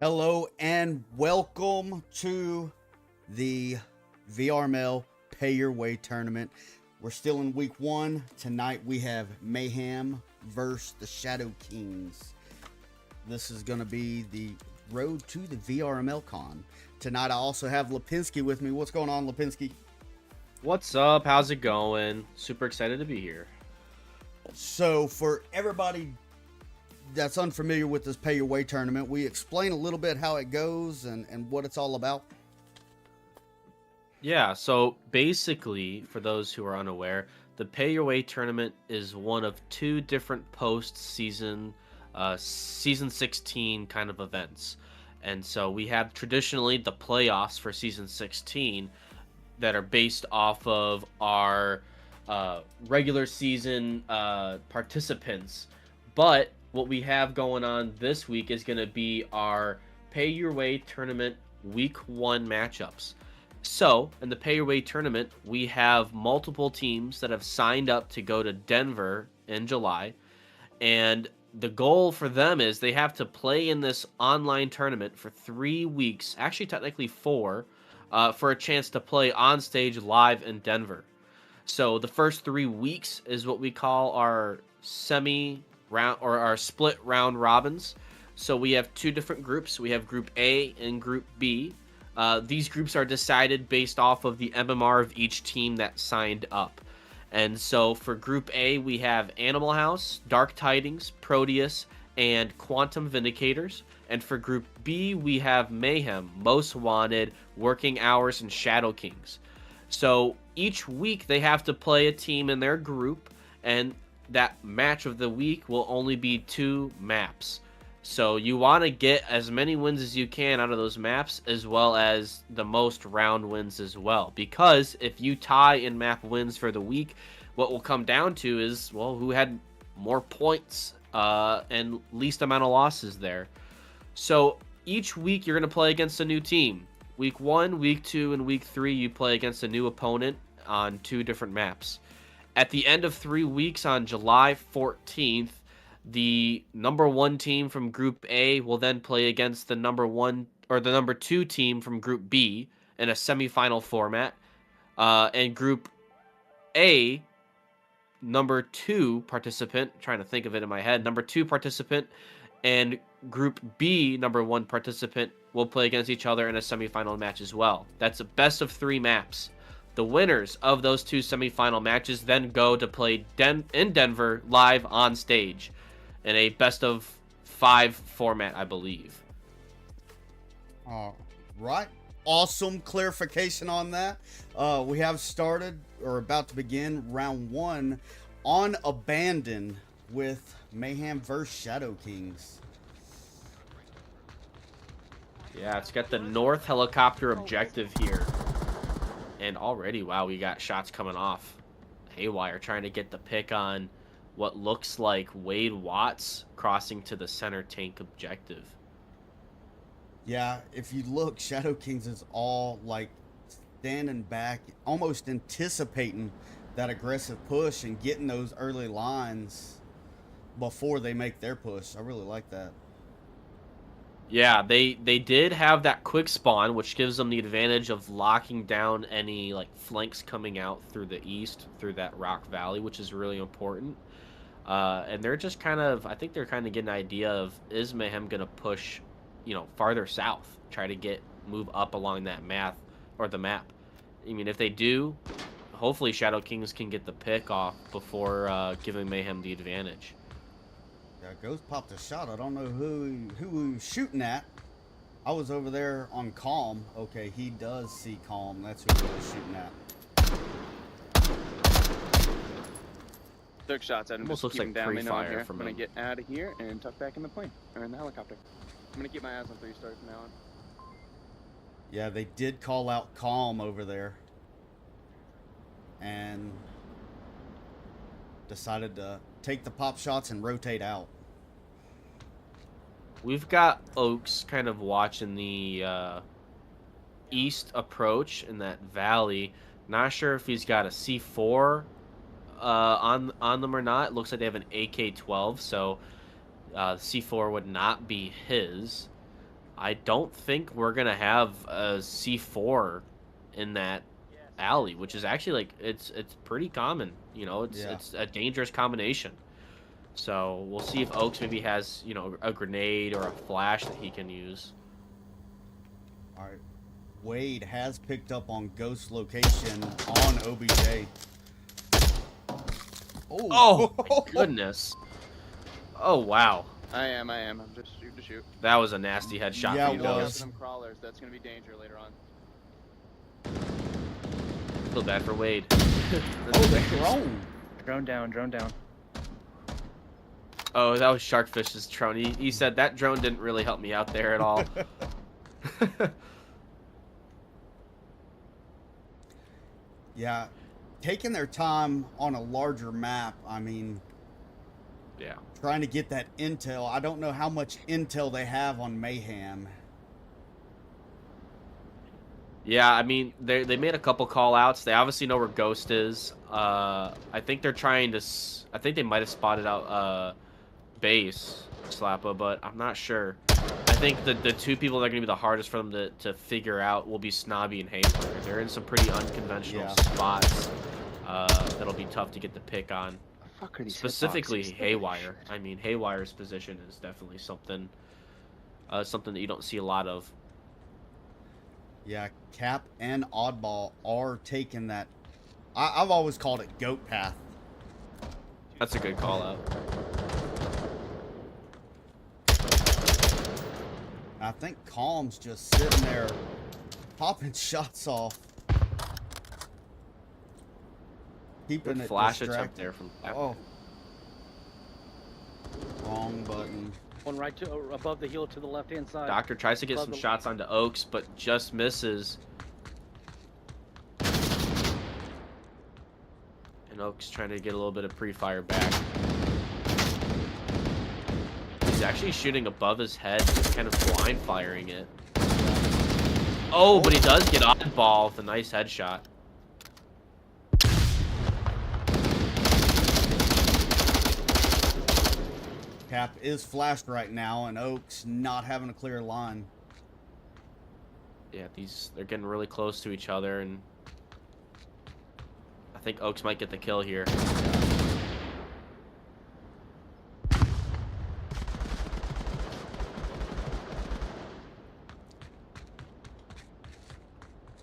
Hello and welcome to the VRML Pay Your Way tournament. We're still in week one. Tonight we have Mayhem versus the Shadow Kings. This is going to be the road to the VRMLCON. Tonight I also have Lipinski with me. What's going on, Lipinski? What's up? How's it going? Super excited to be here. So for everybody that's unfamiliar with this Pay Your Way tournament, we explain a little bit how it goes and what it's all about. Yeah, so basically, for those who are unaware, the Pay Your Way tournament is one of two different post-season, Season 16 kind of events. And so we have traditionally the playoffs for Season 16 that are based off of our regular season participants. But what we have going on this week is going to be our Pay Your Way tournament week 1 matchups. So, in the Pay Your Way tournament, we have multiple teams that have signed up to go to Denver in July. And the goal for them is they have to play in this online tournament for 3 weeks, actually technically 4, for a chance to play on stage live in Denver. So the first 3 weeks is what we call our semi-round or our split round robins. So we have 2 different groups. We have Group A and Group B. These groups are decided based off of the MMR of each team that signed up. And so for Group A, we have Animal House, Dark Tidings, Proteus, and Quantum Vindicators. And for Group B, we have Mayhem, Most Wanted, Working Hours, and Shadow Kings. So each week they have to play a team in their group, and that match of the week will only be 2 maps. So you want to get as many wins as you can out of those maps, as well as the most round wins as well. Because if you tie in map wins for the week, what will come down to is, well, who had more points and least amount of losses there. So each week you're going to play against a new team. Week 1, Week 2, and Week 3 you play against a new opponent on 2 different maps. At the end of 3 weeks on July 14th, the number 1 team from Group A will then play against the number 1 or the number 2 team from Group B in a semifinal format. And Group A, number 2 participant, trying to think of it in my head, number 2 participant, and Group B, number 1 participant, will play against each other in a semifinal match as well. That's a best of 3 maps. The winners of those 2 semifinal matches then go to play in Denver live on stage in a best of 5 format, I believe. All right. Awesome clarification on that. We have started or about to begin round 1 on Abandon with Mayhem vs. Shadow Kings. Yeah, it's got the North helicopter objective here. And already, wow, we got shots coming off. Haywire trying to get the pick on what looks like Wade Watts crossing to the center tank objective. Yeah, if you look, Shadow Kings is all like standing back, almost anticipating that aggressive push and getting those early lines before they make their push. I really like that. Yeah, they did have that quick spawn, which gives them the advantage of locking down any like flanks coming out through the east, through that rock valley, which is really important. And they're just kind of, I think they're kind of getting an idea of, is Mayhem going to push, farther south, try to move up along that map, or the map. I mean, if they do, hopefully Shadow Kings can get the pick off before giving Mayhem the advantage. Yeah, Ghost popped a shot. I don't know who he was shooting at. I was over there on Calm. Okay, he does see Calm. That's who he was shooting at. Took shots at him. Almost just looks keep like him down. free They know fire I'm here. from I'm gonna him. get out of here and tuck back in the plane or in the helicopter. I'm gonna keep my eyes on 3-star from now on. Yeah, they did call out Calm over there. And decided to take the pop shots and rotate out. We've got Oaks kind of watching the east approach in that valley. Not sure if he's got a C4 on them or not. It looks like they have an AK-12, so C4 would not be his. I don't think we're gonna have a C4 in that alley, which is actually like it's pretty common. You know, it's a dangerous combination. So we'll see if Oaks maybe has, you know, a grenade or a flash that he can use. All right. Wade has picked up on Ghost location on OBJ. Oh my goodness. Oh wow. I am. I'm just shooting to shoot. That was a nasty headshot Yeah, for you, it Those was. Ghost. them crawlers. That's gonna be danger later on. Feel bad for Wade. Oh, the drone. Drone down. Oh, that was Sharkfish's drone. He said that drone didn't really help me out there at all. Yeah, taking their time on a larger map. I mean, Yeah. trying to get that intel. I don't know how much intel they have on Mayhem. Yeah, I mean, they made a couple call outs. They obviously know where Ghost is. I think they're trying to... I think they might have spotted out base, Slappa, but I'm not sure. I think the two people that are going to be the hardest for them to figure out will be Snobby and Haywire. They're in some pretty unconventional spots that'll be tough to get the pick on. Fuck are these Specifically hitboxes? Haywire. I mean, Haywire's position is definitely something that you don't see a lot of. Yeah, Cap and Oddball are taking that. I've always called it goat path. That's a good call out. I think Calm's just sitting there popping shots off. Keeping Good it flash distracted. attempt there from Cap. Oh. Wrong button. One right to above the heel to the left-hand side. Doctor tries to get Above some the- shots onto Oaks, but just misses. And Oaks trying to get a little bit of pre-fire back. He's actually shooting above his head, just kind of blind firing it. Oh, but he does get oddball with a nice headshot. Cap is flashed right now, and Oaks not having a clear line. Yeah, they're getting really close to each other, and I think Oaks might get the kill here.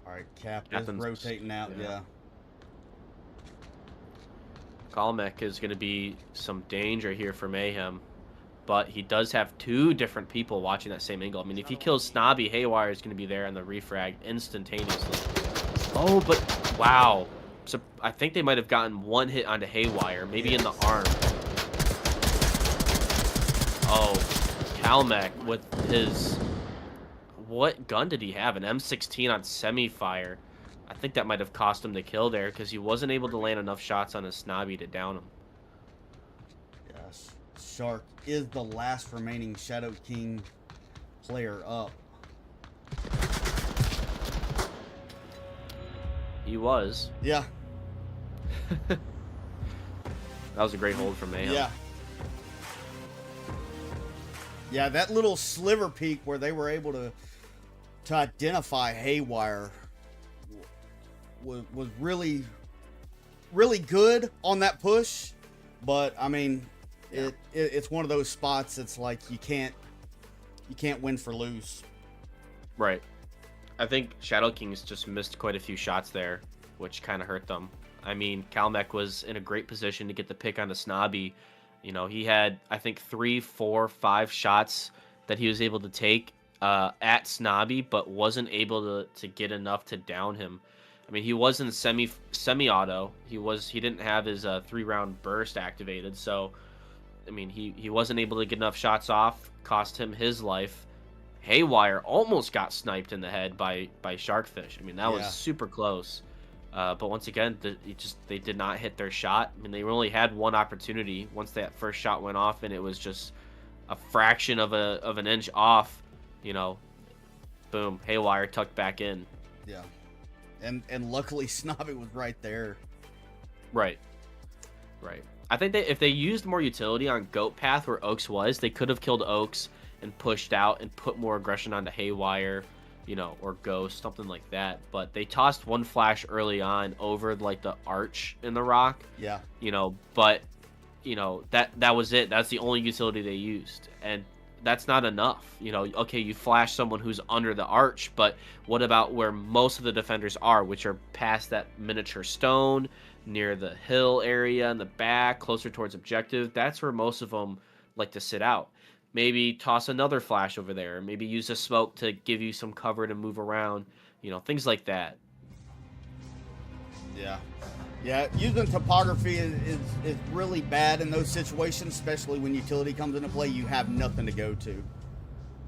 All right, Cap is Captain's- rotating out. yeah. Yeah. Kalmek is going to be some danger here for Mayhem, but he does have two different people watching that same angle. I mean, if he kills Snobby, Haywire is going to be there on the refrag instantaneously. Oh, but wow. So I think they might have gotten one hit onto Haywire, maybe in the arm. Oh, Kalmek with his... What gun did he have? An M16 on semi-fire. I think that might have cost him the kill there because he wasn't able to land enough shots on his Snobby to down him. Yes. Shark is the last remaining Shadow King player up. He was. Yeah. That was a great hold from Mayhem. Yeah. Yeah, that little sliver peek where they were able to identify Haywire was really good on that push, but I mean, it's one of those spots. It's like you can't win for lose. Right. I think Shadow Kings just missed quite a few shots there, which kind of hurt them. I mean, Kalmek was in a great position to get the pick on the Snobby. You know, he had, I think, 3, 4, 5 shots that he was able to take at Snobby, but wasn't able to get enough to down him. I mean, he was in semi-auto. He didn't have his 3-round burst activated, so I mean, he wasn't able to get enough shots off. Cost him his life. Haywire almost got sniped in the head by Sharkfish. I mean, that was super close. But once again, they did not hit their shot. I mean, they only had one opportunity once that first shot went off, and it was just a fraction of an inch off. You know, boom, Haywire tucked back in. Yeah, and luckily Snobby was right there. Right. I think if they used more utility on Goat Path where Oaks was, they could have killed Oaks and pushed out and put more aggression onto Haywire, you know, or Ghost, something like that. But they tossed one flash early on over like the arch in the rock. Yeah. You know, but you know, that was it. That's the only utility they used. And that's not enough. You know, okay, you flash someone who's under the arch, but what about where most of the defenders are, which are past that miniature stone, near the hill area in the back, closer towards objective? That's where most of them like to sit out. Maybe toss another flash over there. Maybe use a smoke to give you some cover to move around. You know, things like that. Yeah. Yeah, using topography is really bad in those situations, especially when utility comes into play. You have nothing to go to.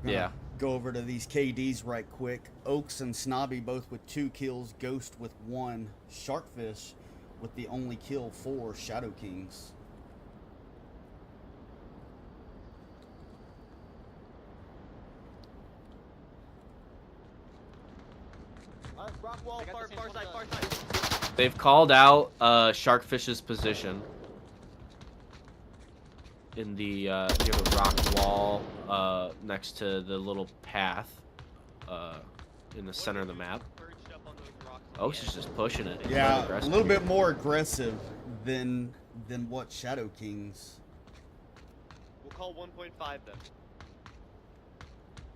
Yeah. Go over to these KDs right quick. Oaks and Snobby both with 2 kills. Ghost with 1. Sharkfish with the only kill for Shadow Kings. Rock wall, far side. They've called out Sharkfish's position in the near the rock wall next to the little path in the center of the map. Oaks is just pushing it. Yeah, a little bit more aggressive than what Shadow Kings. We'll call 1.5 then.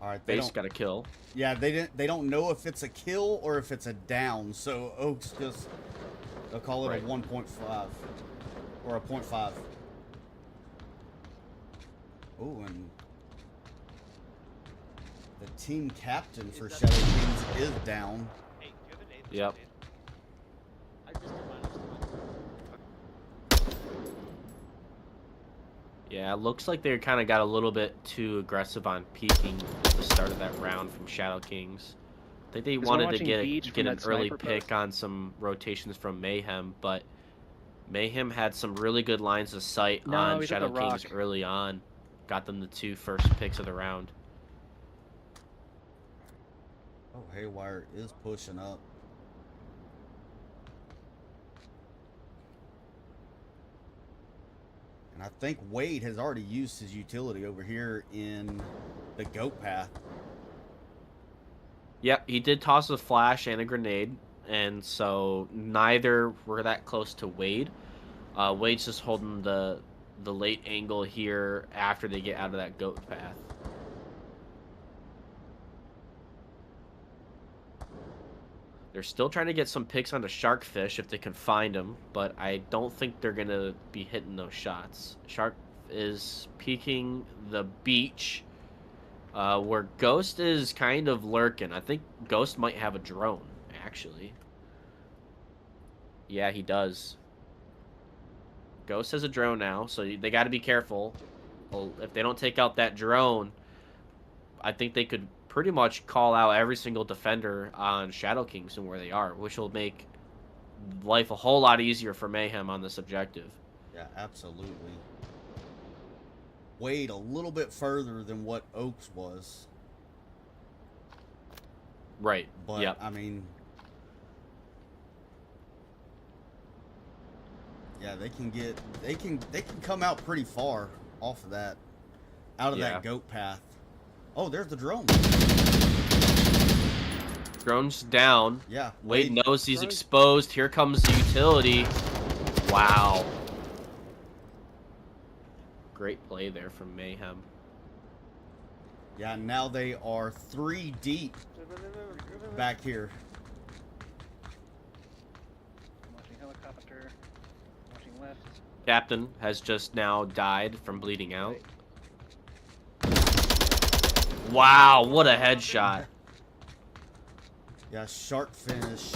All right, Base got a kill. Yeah, they don't know if it's a kill or if it's a down. So Oaks just they'll call it a 1.5 or a 0.5. Oh, and the team captain for Shadow Kings is down. Hey, do you have an eighth? Yep. I just did mine. Yeah, it looks like they kind of got a little bit too aggressive on peeking at the start of that round from Shadow Kings. I think they Is wanted one to watching get Beach an from that early sniper pick post? on some rotations from Mayhem, but Mayhem had some really good lines of sight No, on he's at Shadow the Kings rock. early on. Got them the 2 first picks of the round. Oh, Haywire is pushing up. And I think Wade has already used his utility over here in the goat path. Yep, he did toss a flash and a grenade, and so neither were that close to Wade. Wade's just holding the late angle here after they get out of that goat path. They're still trying to get some picks onto Sharkfish if they can find him, but I don't think they're going to be hitting those shots. Shark is peeking the beach where Ghost is kind of lurking. I think Ghost might have a drone, actually. Yeah, he does. Ghost has a drone now, so they got to be careful. Well, if they don't take out that drone, I think they could pretty much call out every single defender on Shadow Kings and where they are, which will make life a whole lot easier for Mayhem on this objective. Yeah, absolutely. Wade a little bit further than what Oaks was. Right. But, Yep. I mean... Yeah, they can come out pretty far off of that. Out of that goat path. Oh, there's the drone. Drone's down. Yeah. Wade knows he's exposed. Here comes the utility. Wow. Great play there from Mayhem. Yeah, now they are 3 deep back here. Watching helicopter. Watching left. Captain has just now died from bleeding out. Wow, what a headshot. Yeah, shark finish.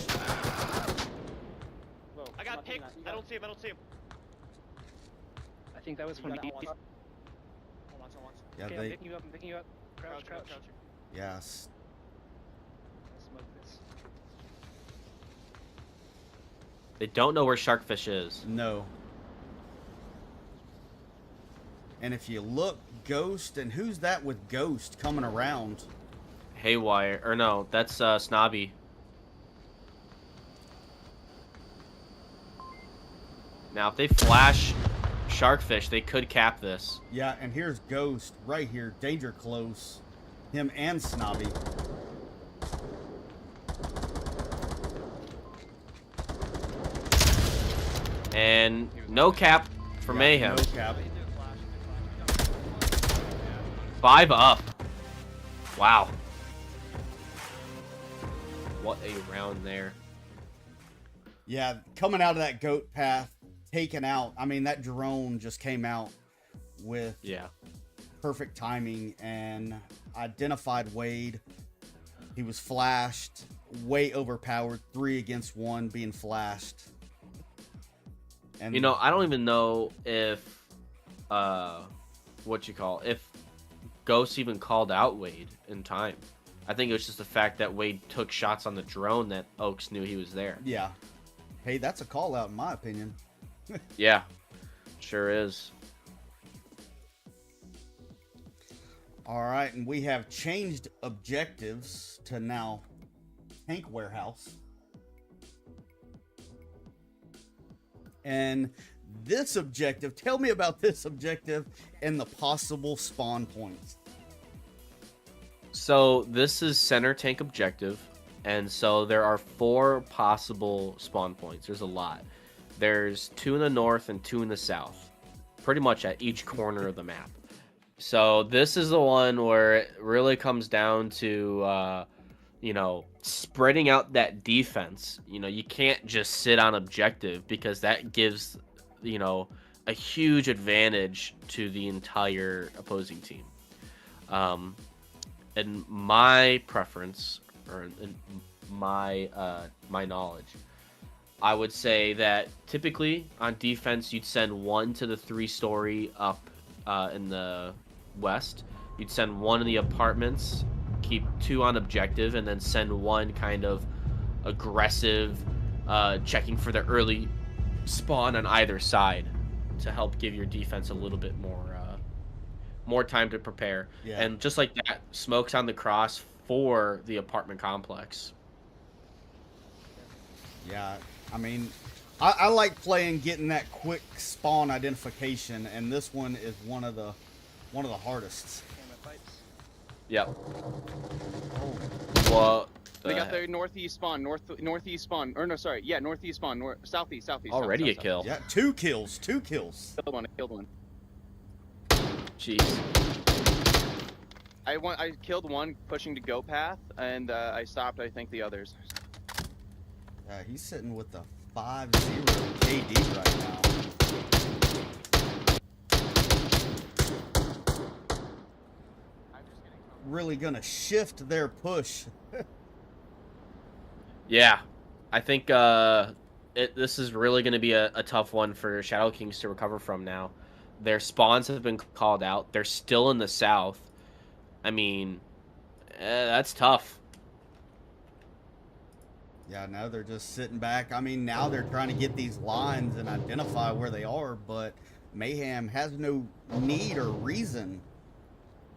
Whoa, I got picked. I don't see him. I think that was from Beach. Yeah, Okay, I'm they. picking you up. Crouch. Yes. Let's smoke this. They don't know where Sharkfish is. No. And if you look, Ghost, and who's that with Ghost coming around? Haywire, or no, that's Snobby. Now if they flash Sharkfish. They could cap this. Yeah, and here's Ghost right here, danger close. Him and Snobby. And no cap for Yeah, Mayhem. No cap. 5 up. Wow. What a round there. Yeah, coming out of that goat path, taken out. I mean, that drone just came out with Yeah. perfect timing and identified Wade. He was flashed, way overpowered, 3 against 1 being flashed. And You know, I don't even know if if Ghost even called out Wade in time. I think it was just the fact that Wade took shots on the drone that Oaks knew he was there. yeah. Hey, that's a call out in my opinion. Yeah, sure is. All right, and we have changed objectives to now tank warehouse. And this objective, tell me about this objective and the possible spawn points. So this is center tank objective, and so there are 4 possible spawn points. There's a lot. There's 2 in the north and 2 in the south, pretty much at each corner of the map. So this is the one where it really comes down to, spreading out that defense. You can't just sit on objective because that gives, a huge advantage to the entire opposing team. In my preference, or in my knowledge, I would say that typically on defense you'd send 1 to the 3-story up in the west. You'd send 1 in the apartments, keep 2 on objective, and then send 1 kind of aggressive, checking for the early spawn on either side to help give your defense a little bit more time to prepare. Yeah. And just like that, smokes on the cross for the apartment complex. Yeah, I mean, I like getting that quick spawn identification, and this one is one of the hardest. Yep. Oh, Well, They got their northeast spawn, northeast spawn, or no, sorry, yeah, northeast spawn, southeast. already a south. kill. yeah, 2 kills. I killed one. Jeez. I killed one pushing to go path, and I stopped, I think, the others. He's sitting with the 5-0 KD right now. Really gonna shift their push. Yeah, I think this is really going to be a tough one for Shadow Kings to recover from now. Their spawns have been called out. They're still in the south. I mean, that's tough. Yeah, now they're just sitting back. I mean, now they're trying to get these lines and identify where they are, but Mayhem has no need or reason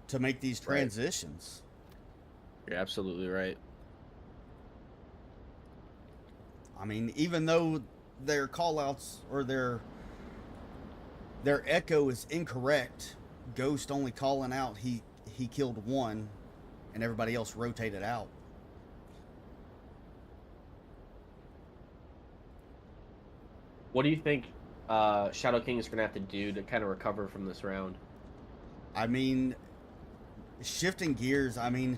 to make these Right. transitions. You're absolutely right. I mean, even though their callouts or their echo is incorrect, Ghost only calling out he killed 1 and everybody else rotated out. What do you think Shadow King is going to have to do to kind of recover from this round? I mean, shifting gears, I mean,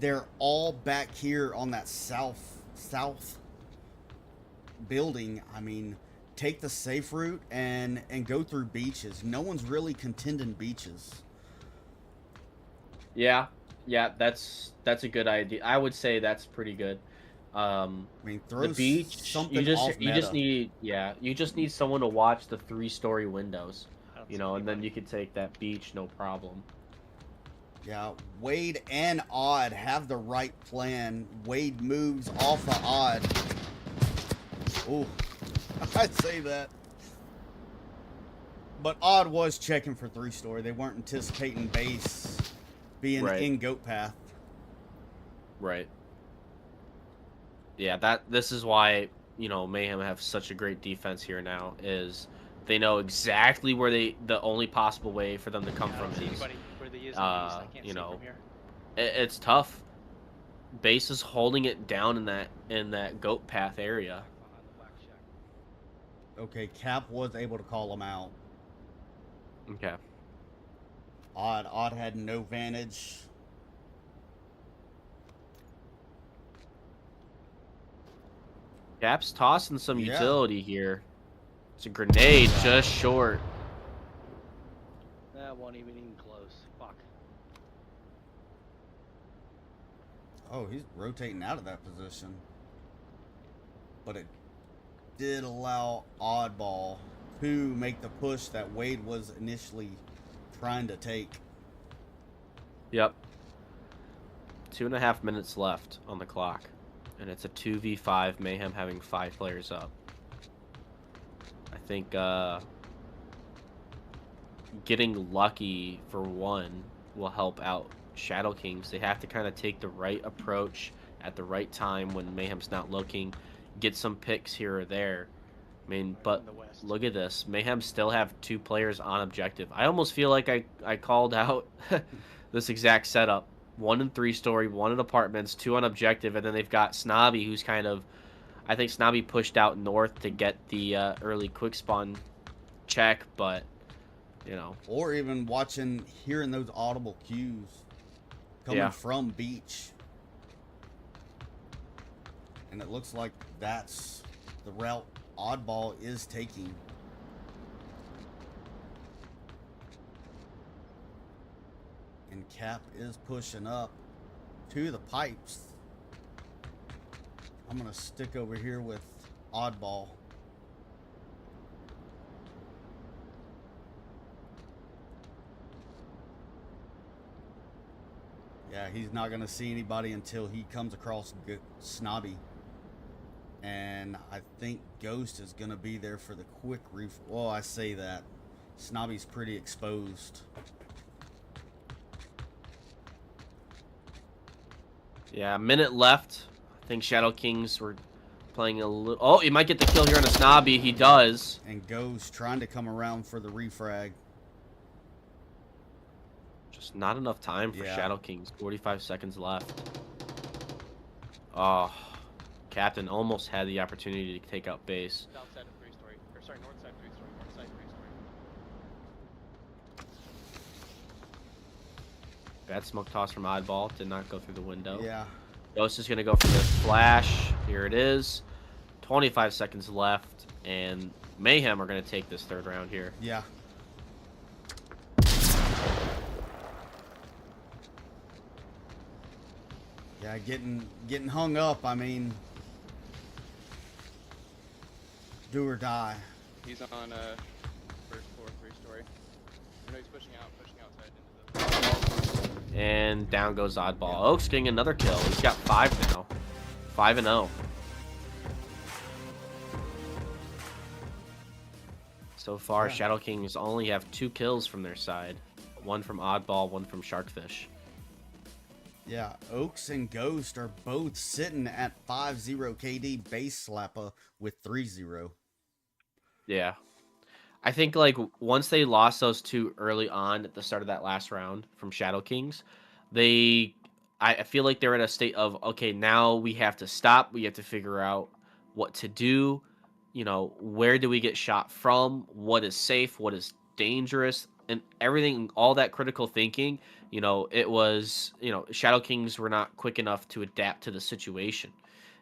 they're all back here on that south building. I mean, take the safe route and go through beaches. No one's really contending beaches. Yeah, that's a good idea. I would say that's pretty good. I mean, throw The beach, something you just off you just need someone to watch the 3-story windows, That's and then you could take that beach no problem. Yeah, Wade and Odd have the right plan. Wade moves off of Odd. Ooh, I'd say that. But Odd was checking for 3-story. They weren't anticipating base being Right. in goat path. Right. Yeah, this is why, Mayhem have such a great defense here now, is They know exactly where the only possible way for them to come I don't from see is. anybody where they is in the east. I can't You see know, from here. It's tough. Base is holding it down in that goat path area. Behind the black shack. Okay, Cap was able to call him out. Okay. Odd had no vantage. Cap's tossing some Yeah. utility here. It's a grenade just short. That wasn't even close. Fuck. Oh, he's rotating out of that position. But it did allow Oddball to make the push that Wade was initially trying to take. Yep. 2.5 minutes left on the clock. And it's a 2v5, Mayhem having 5 players up. I think getting lucky for one will help out Shadow Kings. They have to kind of take the right approach at the right time when Mayhem's not looking. Get some picks here or there. I mean, but In the west. look at this. Mayhem still have 2 players on objective. I almost feel like I called out this exact setup. 1 in 3-story, 1 in apartments, 2 on objective, and then they've got Snobby, who's kind of... I think Snobby pushed out north to get the early quick spawn check, but, you know... Or even hearing those audible cues coming from beach. And it looks like that's the route Oddball is taking. And Cap is pushing up to the pipes. I'm going to stick over here with Oddball. Yeah, he's not going to see anybody until he comes across Snobby. And I think Ghost is going to be there for the quick reef. Well, I say that. Snobby's pretty exposed. Yeah, a minute left. I think Shadow Kings were playing a little... Oh, he might get the kill here on a Snobby. He does. And Ghost trying to come around for the refrag. Just not enough time for Yeah. Shadow Kings. 45 seconds left. Oh, Captain almost had the opportunity to take out base. South side of 3-story. Or sorry, north side 3-story. North side 3-story. Bad smoke toss from Oddball. Did not go through the window. Yeah. Ghost is going to go for the flash. Here it is. 25 seconds left. And Mayhem are going to take this third round here. Yeah. Yeah, getting hung up. I mean, do or die. He's on first floor, 3-story. I know he's pushing outside into the... And down goes Oddball. Oak's getting another kill. He's got 5 now. 5-0. So far, Yeah. Shadow Kings only have 2 kills from their side. 1 from Oddball, 1 from Sharkfish. Yeah, Oaks and Ghost are both sitting at 5-0 KD base slapper with 3-0. Yeah. I think, like, once they lost those 2 early on at the start of that last round from Shadow Kings, I feel like they're in a state of, okay, now we have to stop. We have to figure out what to do. You know, where do we get shot from? What is safe? What is dangerous? And everything, all that critical thinking, you know, it was, you know, Shadow Kings were not quick enough to adapt to the situation.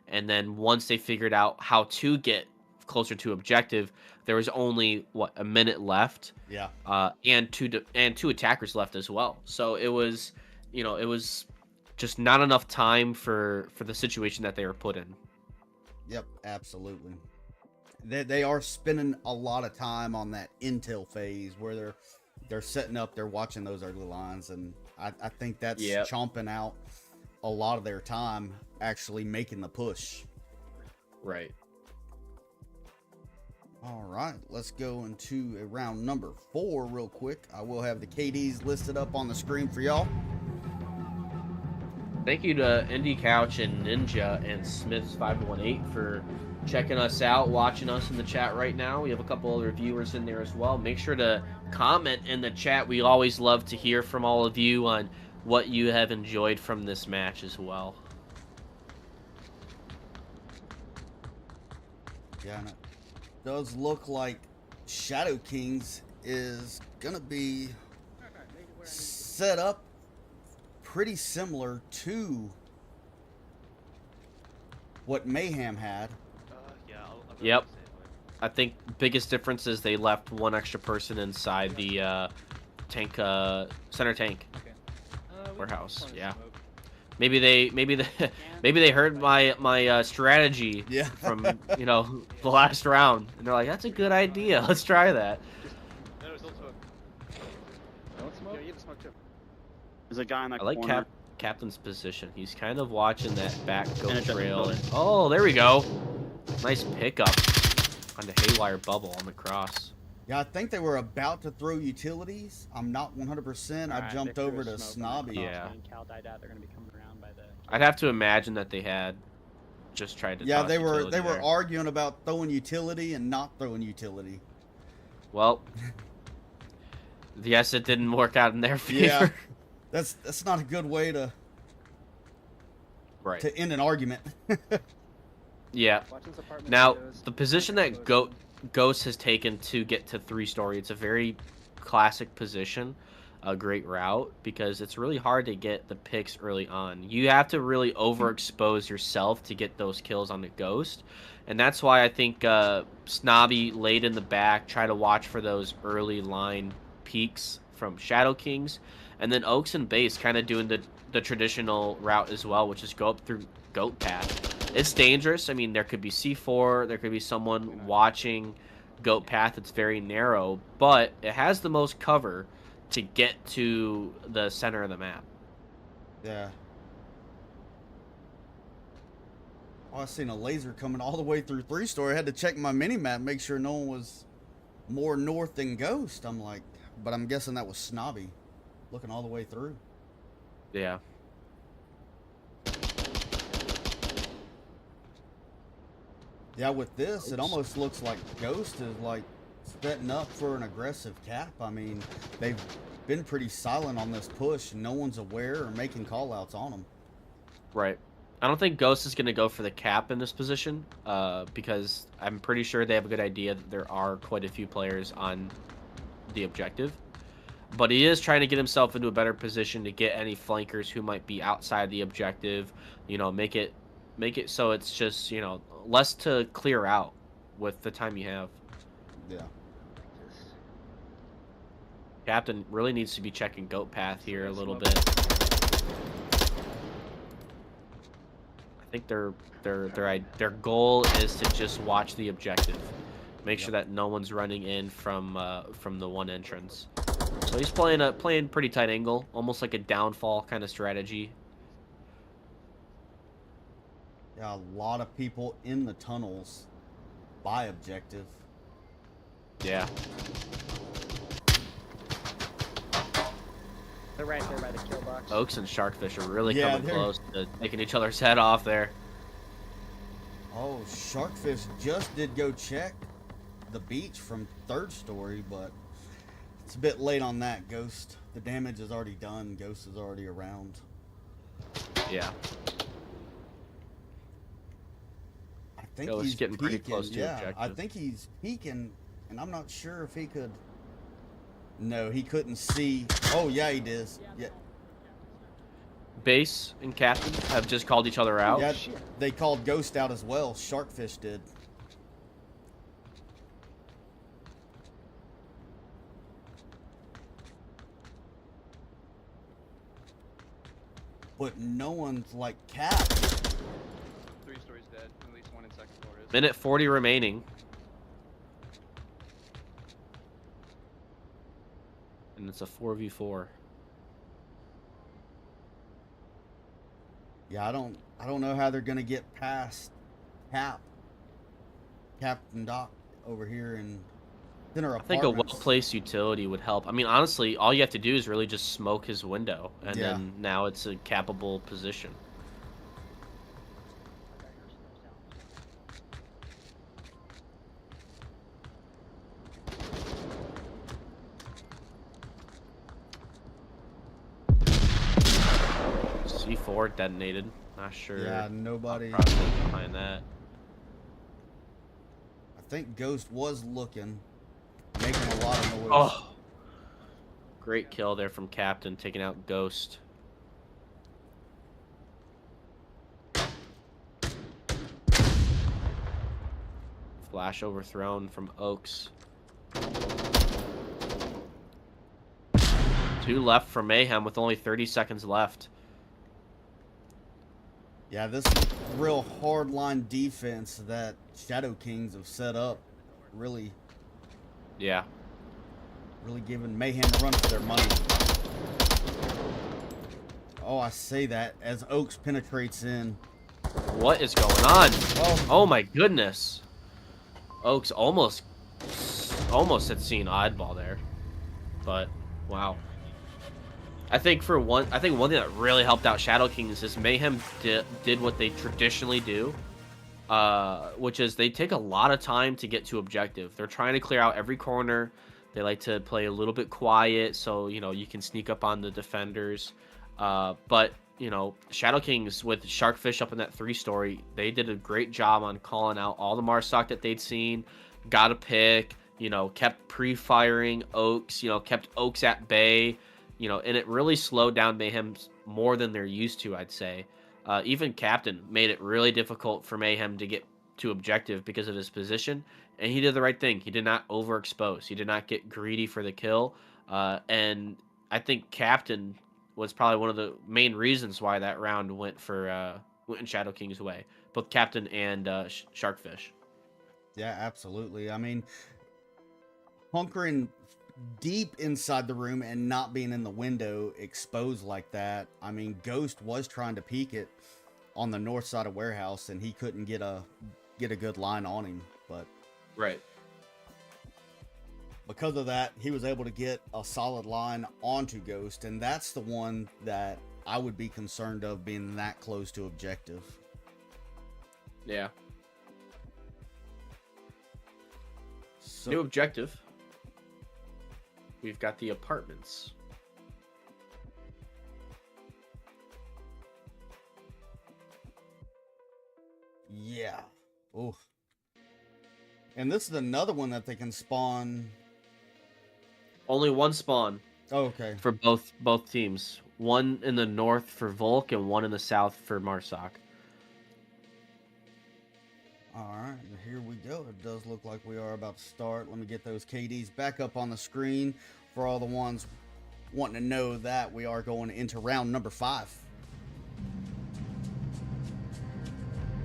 And then once they figured out how to get closer to objective, there was only, what, a minute left? Yeah. And two attackers left as well. So it was, you know, it was just not enough time for the situation that they were put in. Yep, absolutely. They are spending a lot of time on that intel phase where they're setting up, they're watching those early lines, and I think that's chomping out a lot of their time actually making the push. Right. All right, let's go into a round number 4 real quick. I will have the KDs listed up on the screen for y'all. Thank you to Indie Couch and Ninja and Smith's 518 for checking us out, watching us in the chat right now. We have a couple other viewers in there as well. Make sure to comment in the chat. We always love to hear from all of you on what you have enjoyed from this match as well. Yeah, and it does look like Shadow Kings is gonna be set up pretty similar to what Mayhem had. Yeah, I'll go Yep. the same way. I think biggest difference is they left one extra person inside the tank, center tank warehouse. Yeah. Maybe they heard my strategy Yeah. from the last round, and they're like, that's a good idea. Let's try that. No, don't smoke. Don't smoke? Yeah, you can smoke too. There's a guy in that I like corner. Captain's position. He's kind of watching that back go And it doesn't trail. bullet. Oh, there we go. Nice pickup on the haywire bubble on the cross. Yeah, I think they were about to throw utilities. I'm not 100%. I Alright, jumped they threw over a to smoke on Snobby. the Yeah. cross and Cal died out. They're gonna be coming around by the. I'd have to imagine that they had just tried to. Yeah, toss they were utility there. arguing about throwing utility and not throwing utility. Well, yes, it didn't work out in their favor. Yeah. That's not a good way to Right. end an argument. Yeah. Watch this apartment Now, windows. the position that Ghost has taken to get to 3-story, it's a very classic position, a great route, because it's really hard to get the picks early on. You have to really overexpose yourself to get those kills on the Ghost, and that's why I think Snobby laid in the back, try to watch for those early line peaks from Shadow Kings, and then Oaks and Base kind of doing the traditional route as well, which is go up through Goat Path. It's dangerous. I mean, there could be C4, there could be someone watching Goat Path. It's very narrow, but it has the most cover to get to the center of the map. Yeah. Oh, I seen a laser coming all the way through 3-story. I had to check my mini map, make sure no one was more north than Ghost. I'm like, but I'm guessing that was Snobby, looking all the way through. Yeah. Yeah, with this, it almost looks like Ghost is like setting up for an aggressive cap. I mean, they've been pretty silent on this push, and no one's aware or making call-outs on them. Right. I don't think Ghost is going to go for the cap in this position, because I'm pretty sure they have a good idea that there are quite a few players on the objective. But he is trying to get himself into a better position to get any flankers who might be outside the objective, make it so it's just, less to clear out with the time you have. Yeah. Captain really needs to be checking Goat Path here a little bit. I think their goal is to just watch the objective, make sure that no one's running in from the one entrance. So he's playing pretty tight angle, almost like a downfall kind of strategy. Yeah, a lot of people in the tunnels by objective. Yeah. They're right there by the kill box. Oaks and Sharkfish are really Yeah, coming they're- close to taking each other's head off there. Oh, Sharkfish just did go check the beach from 3-story, but it's a bit late on that, Ghost. The damage is already done. Ghost is already around. Yeah. I think Ghost he's getting pretty peeking. close to yeah, objective. I think he's peeking, and I'm not sure if he could. No, he couldn't see. Oh, yeah, he did. Yeah, Base and Captain have just called each other out. yeah. They called Ghost out as well. Sharkfish did. But no one's like Cap. 3-story's dead. At least one in second floor is. Minute 40 remaining. And it's a 4v4. Yeah, I don't know how they're gonna get past Captain Doc over here in center I think a apartments. well-placed utility would help. I mean, honestly, all you have to do is really just smoke his window, and Yeah. then now it's a cappable position. 4 detonated. Not sure. Yeah, nobody. Process behind that. I think Ghost was looking, making a lot of noise. Oh, great kill there from Captain, taking out Ghost. Flash overthrown from Oaks. 2 left for Mayhem with only 30 seconds left. Yeah, this real hardline defense that Shadow Kings have set up really giving Mayhem a run for their money. Oh, I say that as Oaks penetrates in. What is going on? Oh, Oh my goodness. Oaks almost had seen Oddball there. But wow. I think one thing that really helped out Shadow Kings is Mayhem did what they traditionally do. Which is they take a lot of time to get to objective. They're trying to clear out every corner. They like to play a little bit quiet, so you can sneak up on the defenders. But Shadow Kings with Sharkfish up in that 3-story, they did a great job on calling out all the Marsoc that they'd seen. Got a pick, kept pre-firing Oaks, kept Oaks at bay, and it really slowed down Mayhem more than they're used to, I'd say. Even Captain made it really difficult for Mayhem to get to objective because of his position, and he did the right thing. He did not overexpose. He did not get greedy for the kill, and I think Captain was probably one of the main reasons why that round went in Shadow King's way. Both Captain and Sharkfish. yeah, absolutely. I mean, hunkering deep inside the room and not being in the window exposed like that. I mean, Ghost was trying to peek it on the north side of warehouse, and he couldn't get a good line on him. But Right. because of that, he was able to get a solid line onto Ghost, and that's the one that I would be concerned of being that close to objective. Yeah. So, New objective. We've got the apartments. yeah. Oh. And this is another one that they can spawn. Only one spawn Oh, okay. for both teams. One in the north for Volk and one in the south for Marsoc. All right, here we go. It does look like we are about to start. Let me get those KDs back up on the screen for all the ones wanting to know that we are going into round number 5.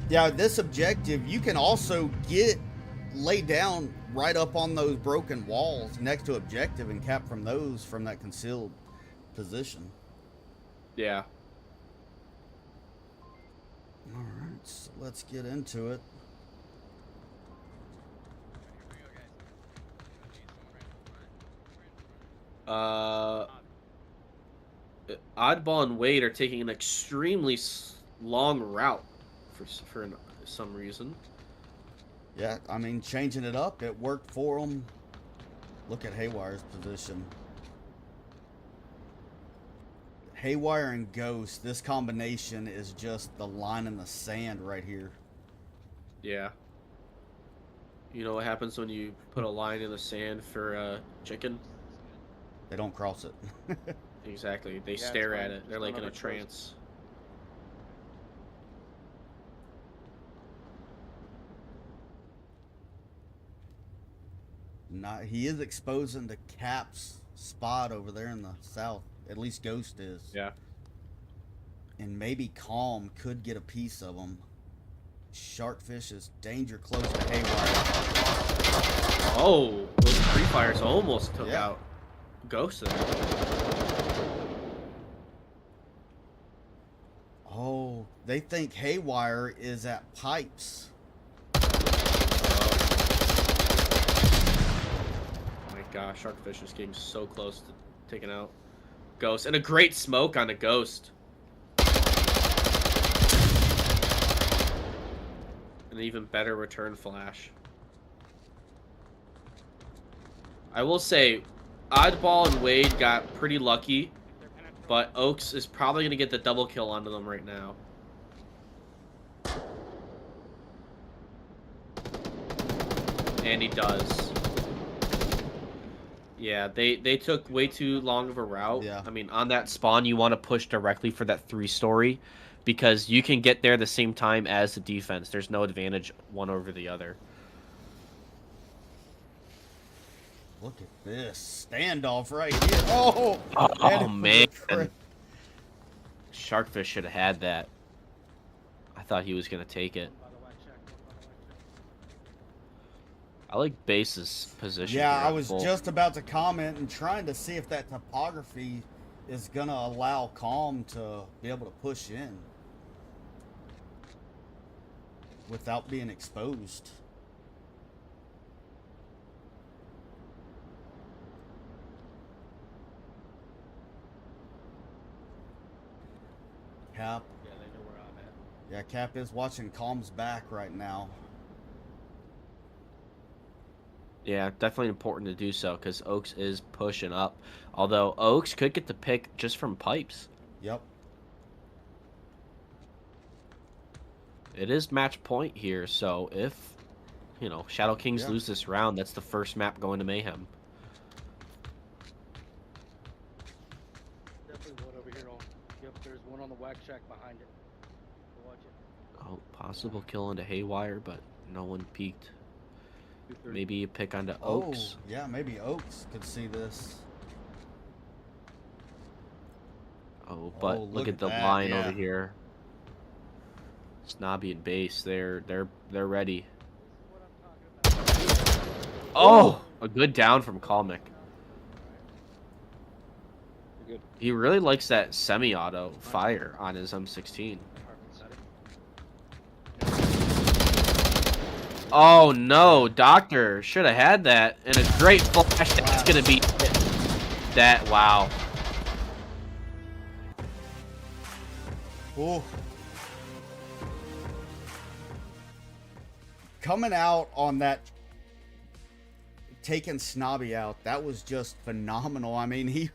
Yeah, this objective, you can also lay down right up on those broken walls next to objective and cap from that concealed position. Yeah. All right, so let's get into it. Oddball and Wade are taking an extremely long route for some reason. Yeah, I mean, changing it up, it worked for them. Look at Haywire's position. Haywire and Ghost, this combination is just the line in the sand right here. Yeah. You know what happens when you put a line in the sand for chicken? They don't cross it. Exactly. They Yeah, stare it's at fine. it. They're like None in a of it shows. trance. He is exposing the Cap's spot over there in the south. At least Ghost is. Yeah. And maybe Calm could get a piece of him. Sharkfish is danger close to Haywire. Oh, those free fires almost took Yeah. out Ghost there. Oh, they think Haywire is at Pipes. Oh my gosh, Sharkfish is getting so close to taking out Ghost. And a great smoke on a Ghost. An even better return flash. I will say, Oddball and Wade got pretty lucky But Oaks is probably going to get the double kill onto them right now. And he does. Yeah, they took way too long of a route. Yeah. I mean, on that spawn, you want to push directly for that 3-story because you can get there the same time as the defense. There's no advantage one over the other. Look at this standoff right here. Oh, Oh man. Sharkfish should have had that. I thought he was going to take it. I like Base's position. Yeah, here I on was full. just about to comment and trying to see if that topography is going to allow Calm to be able to push in without being exposed. Cap. Yeah, they know where I'm at. Yeah, Cap is watching Calm's back right now. Yeah, definitely important to do so because Oaks is pushing up. Although Oaks could get the pick just from pipes. Yep. It is match point here, so if, you know, Shadow Kings lose this round, that's the first map going to Mayhem. Definitely one over here on. Yep, there's one on the wax shack behind it. Watch it. Oh, possible kill into Haywire, but no one peeked. Maybe a pick onto Oaks. Oh, yeah, maybe Oaks could see this. Oh, but Oh, look at the that, line yeah. over here. Snobby and Base, they're ready. Oh, a good down from Kalmik. Good. He really likes that semi-auto fire on his M16. Oh no, Doctor should have had that and a great flash. That's gonna be that. Wow. Oh. Coming out on that, taking Snobby out, that was just phenomenal. I mean, he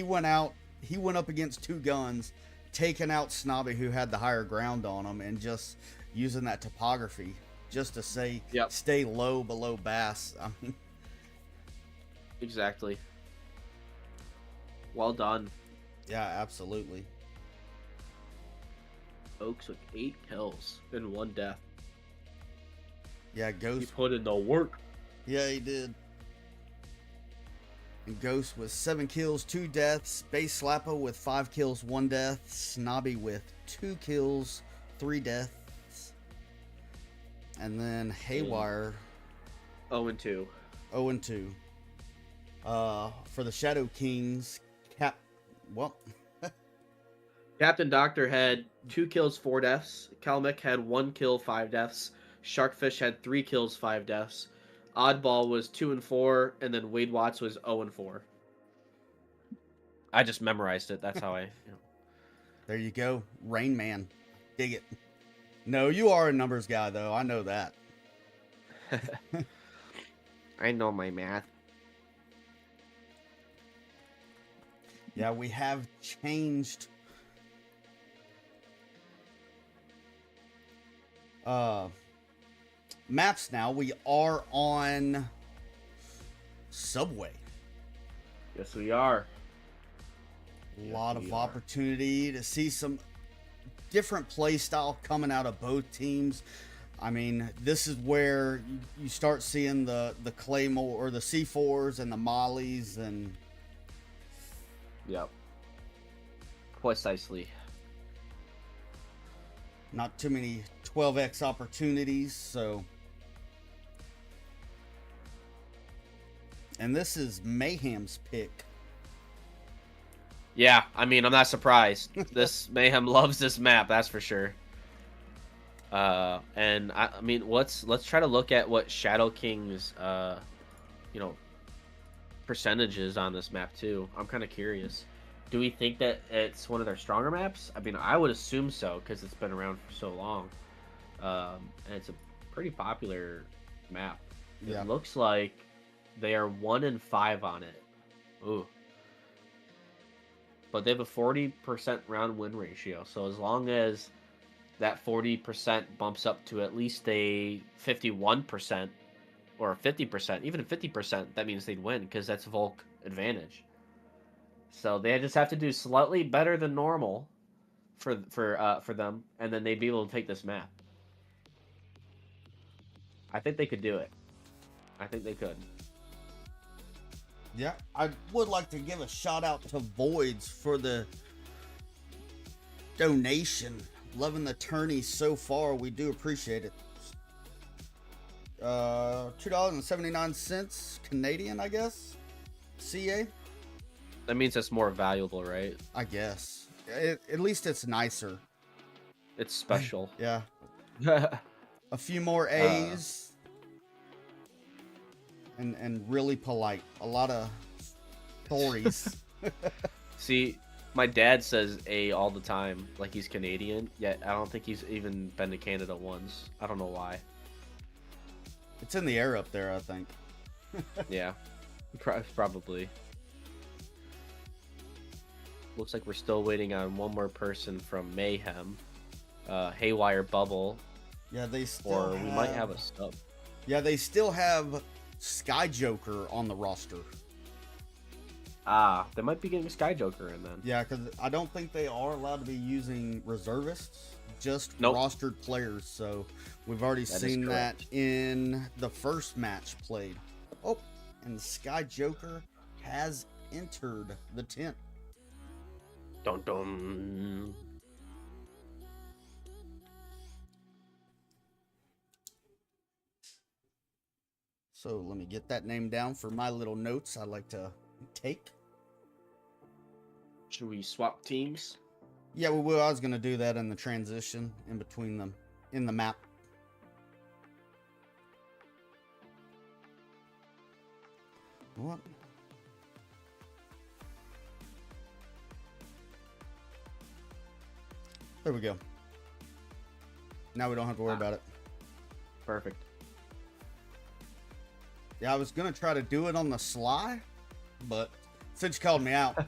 went out, he went up against 2 guns, taking out Snobby, who had the higher ground on him, and just using that topography just to say, stay low below Bass. I mean, Exactly. Well done. yeah, absolutely. Oaks with 8 kills and 1 death. Yeah, He Ghost. put in the work. Yeah, he did. And Ghost with 7 kills, 2 deaths. Base Slappa with 5 kills, 1 death. Snobby with 2 kills, 3 deaths. And then Haywire 0-2. 0-2. For the Shadow Kings, Captain Doctor had 2 kills, 4 deaths. Kalmik had 1 kill, 5 deaths. Sharkfish had 3 kills, 5 deaths. Oddball was 2-4, and then Wade Watts was 0-4. I just memorized it. That's how I. There you go. Rain Man. Dig it. No, you are a numbers guy, though. I know that. I know my math. Yeah, we have changed maps now. We are on Subway. Yes, we are. A lot of opportunity to see some different play style coming out of both teams. I mean, this is where you start seeing the Claymore or the C4s and the Mollies and Yep. Precisely. not too many 12x opportunities. So, and this is Mayhem's pick. Yeah, I mean, I'm not surprised. This Mayhem loves this map, that's for sure. And I mean, let's try to look at what Shadow King's percentages on this map too. I'm kind of curious. Do we think that it's one of their stronger maps? I mean, I would assume so because it's been around for so long, and it's a pretty popular map. Yeah. It looks like they are 1-5 on it. Ooh. but they have a 40% round win ratio. So as long as that 40% bumps up to at least a 51% or 50%, even a 50%, that means they'd win because that's Volk advantage. So they just have to do slightly better than normal for them, and then they'd be able to take this map. I think they could do it. I think they could. Yeah, I would like to give a shout out to Voids for the donation. Loving the tourneys so far. We do appreciate it. $2.79 Canadian, I guess. CA. That means it's more valuable, right? I guess. At least it's nicer. It's special. Yeah. A few more A's. And really polite. A lot of stories. See, my dad says A all the time, like he's Canadian, yet I don't think he's even been to Canada once. I don't know why. It's in the air up there, I think. Yeah, probably. Looks like we're still waiting on one more person from Mayhem. Haywire Bubble. Yeah, they still Or we might have a sub. Yeah, they still have Sky Joker on the roster. Ah, they might be getting Sky Joker in then. Yeah, because I don't think they are allowed to be using reservists, just Nope. rostered players. So we've already That is seen that correct. in the first match played. Oh, and Sky Joker has entered the tent. Dun dun. So let me get that name down for my little notes I like to take. Should we swap teams? Yeah, we will. I was going to do that in the transition in between them in the map. What? There we go. Now we don't have to worry about it. Perfect. Yeah, I was going to try to do it on the sly, but since you called me out.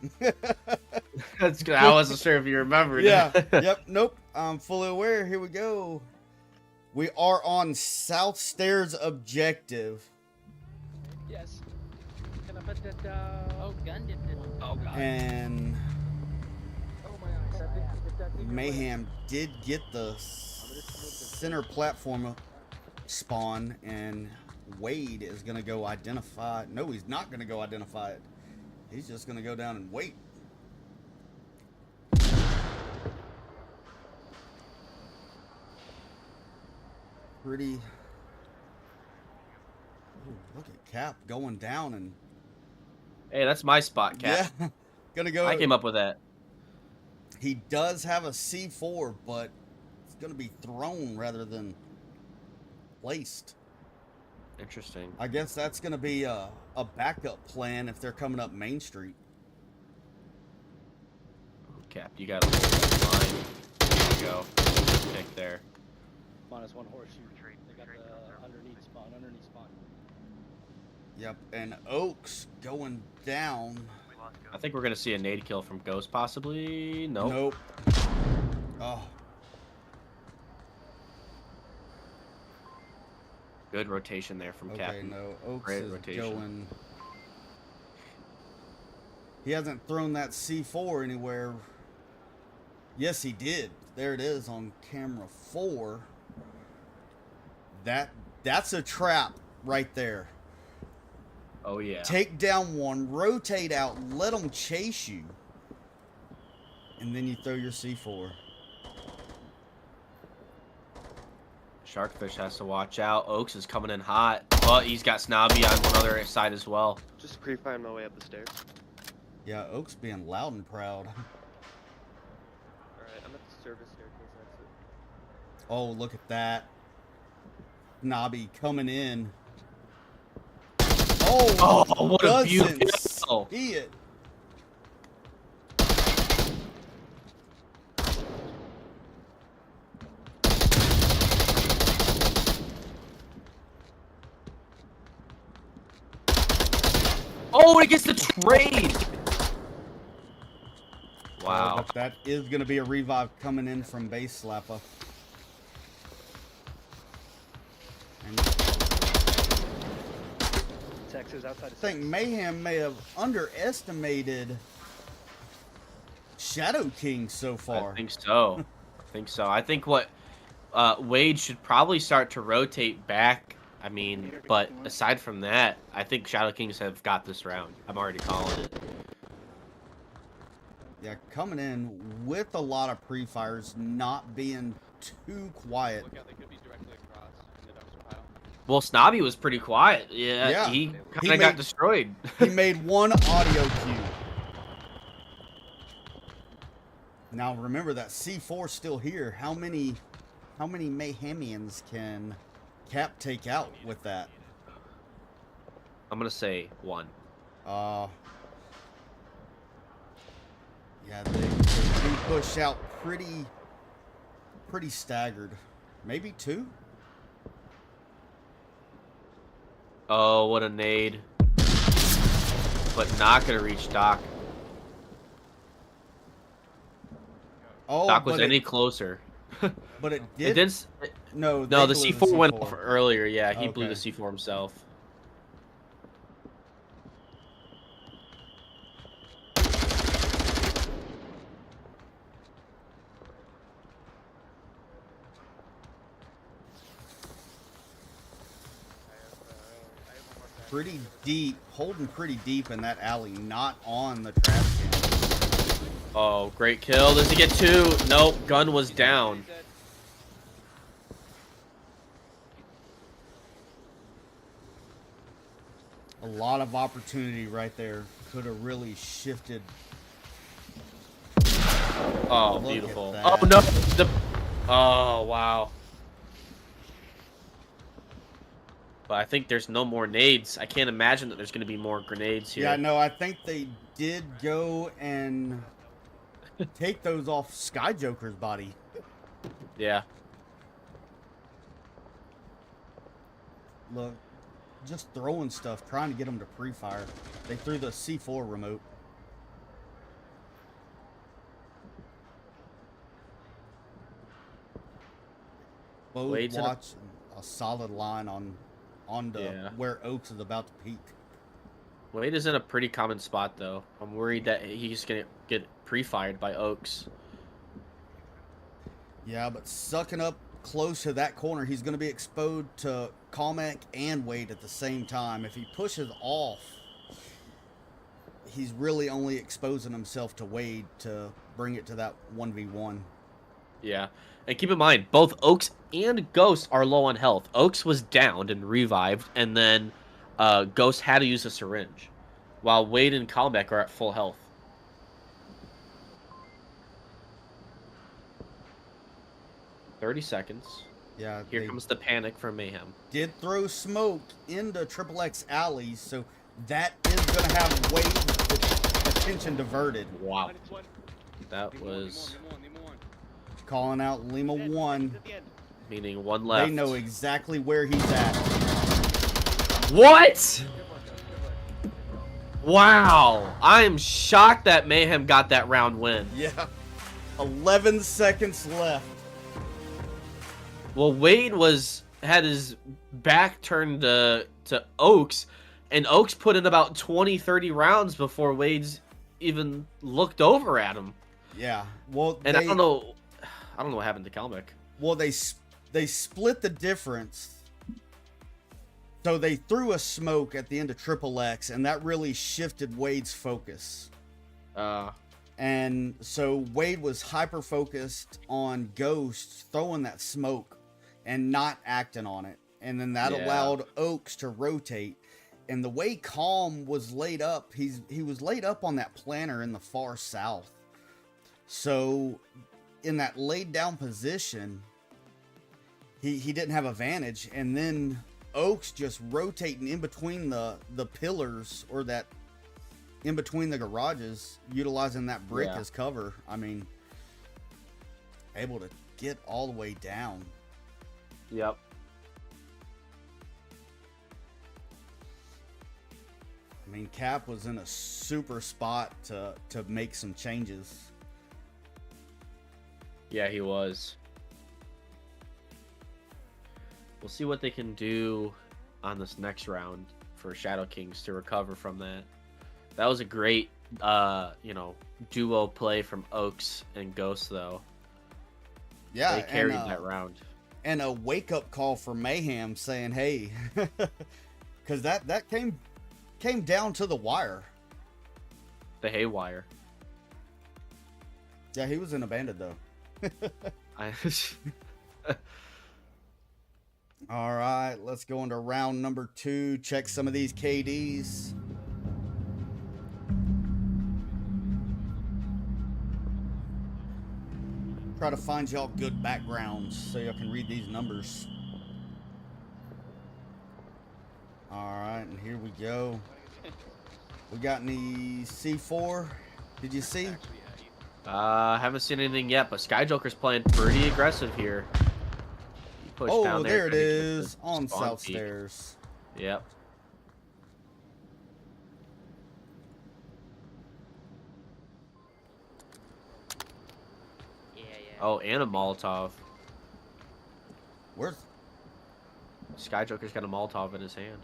That's good. I wasn't sure if you remembered. Yeah. Yep. Nope. I'm fully aware. Here we go. We are on South Stairs objective. Yes. Can I put that down? Oh, gun did it. Oh, God. And Oh, my eyes. If that thing Mayhem did get the center platform spawn, and Wade is going to go identify. No, he's not going to go identify it. He's just going to go down and wait. Pretty. Ooh, look at Cap going down and. Hey, that's my spot, Cap. Yeah. Gonna go. I came up with that. He does have a C4, but it's going to be thrown rather than placed. Interesting. I guess that's going to be a backup plan if they're coming up Main Street. Cap, you got a little line. There you go. Good pick there. -1 horseshoe retreat. They got the underneath spawn. Yep, and Oaks going down. I think we're gonna see a nade kill from Ghost, possibly. Nope. Nope. Oh, Good rotation there from okay, Captain. no. Oaks Great is rotation. going. He hasn't thrown that C4 anywhere. Yes, he did. There it is on camera 4. That's a trap right there. Oh yeah. Take down one, rotate out, let them chase you, and then you throw your C4. Sharkfish has to watch out. Oaks is coming in hot, but he's got Snobby on one other side as well. Just pre-firing my way up the stairs. Yeah, Oaks being loud and proud. Alright, I'm at the service staircase exit. Oh, look at that. Nobby coming in. Oh, what a doesn't beautiful see it. Oh, it gets the trade. Wow. But that is going to be a revive coming in from base Slappa. And Texas outside I of think six. Mayhem may have underestimated Shadow King so far. I think so. I think what Wade should probably start to rotate back. I mean, but aside from that, I think Shadow Kings have got this round. I'm already calling it. Yeah, coming in with a lot of pre-fires, not being too quiet. Look out, they could be directly across in the dumpster pile. Well, Snobby was pretty quiet. Yeah, Yeah. he He kind of got made- destroyed. He made one audio cue. Now remember that C4's still here. How many Mayhemians can Cap take out with that? I'm gonna say 1. Yeah, they do push out pretty staggered. Maybe 2? Oh, what a nade! But not gonna reach Doc. Oh, Doc was but any it, closer. but it It did. did. No, No, they the blew C4 went off earlier. Yeah, he blew Okay. the C4 himself. I have one more back. Pretty deep, holding pretty deep in that alley, not on the trash can. Oh, great kill. Does he get 2? Nope, gun was down. He's dead. A lot of opportunity right there. Could have really shifted. Oh, Look beautiful. at Oh that. no. Oh wow. But I think there's no more nades. I can't imagine that there's going to be more grenades here. Yeah, no, I think they did go and take those off Sky Joker's body. Yeah. Look, just throwing stuff, trying to get them to pre-fire. They threw the C4 remote. Both Wade's in a- watching a solid line on the Yeah. where Oaks is about to peak. Wade is in a pretty common spot though. I'm worried that he's going to get pre-fired by Oaks. Yeah, but sucking up close to that corner, he's going to be exposed to Calmac and Wade at the same time. If he pushes off, he's really only exposing himself to Wade to bring it to that 1v1. Yeah. And keep in mind, both Oaks and Ghost are low on health. Oaks was downed and revived, and then Ghost had to use a syringe, while Wade and Calbeck are at full health. "30 seconds. Yeah, Here they comes the panic from Mayhem. did throw smoke into XXX alleys, so that is going to have Wade's attention diverted. Wow. It's one. That Need more, was need more, need more. Calling out Lima 1. At the end. meaning one left. They know exactly where he's at. What? Wow. I am shocked that Mayhem got that round win. Yeah. 11 seconds left. Well, Wade had his back turned to Oaks, and Oaks put in about 20, 30 rounds before Wade's even looked over at him. Yeah. Well, And I don't know what happened to Kalmik. Well, they split the difference. So they threw a smoke at the end of XXX, and that really shifted Wade's focus. And so Wade was hyper focused on Ghost throwing that smoke and not acting on it. And then that allowed Oaks to rotate. And the way Calm was laid up, he was laid up on that planter in the far south. So in that laid down position, he didn't have advantage. And then Oaks just rotating in between the pillars, or that in between the garages, utilizing that brick as cover. I mean, able to get all the way down. Yep. I mean, Cap was in a super spot to make some changes. Yeah, he was. We'll see what they can do on this next round for Shadow Kings to recover from that. That was a great, duo play from Oaks and Ghost, though. Yeah, they carried that round. And a wake-up call for Mayhem saying, hey, because that came down to the wire. The haywire. Yeah, he was in a bandit, though. All right, let's go into round number 2. Check some of these KDs. Try to find y'all good backgrounds so y'all can read these numbers. All right, and here we go. We got any C4? Did you see? Haven't seen anything yet, but Sky Joker's playing pretty aggressive here. He pushed Oh, down there it trying to get is the on spawn South peak. Stairs. Yep. Yeah. Oh, and a Molotov. Where's? Sky Joker's got a Molotov in his hand.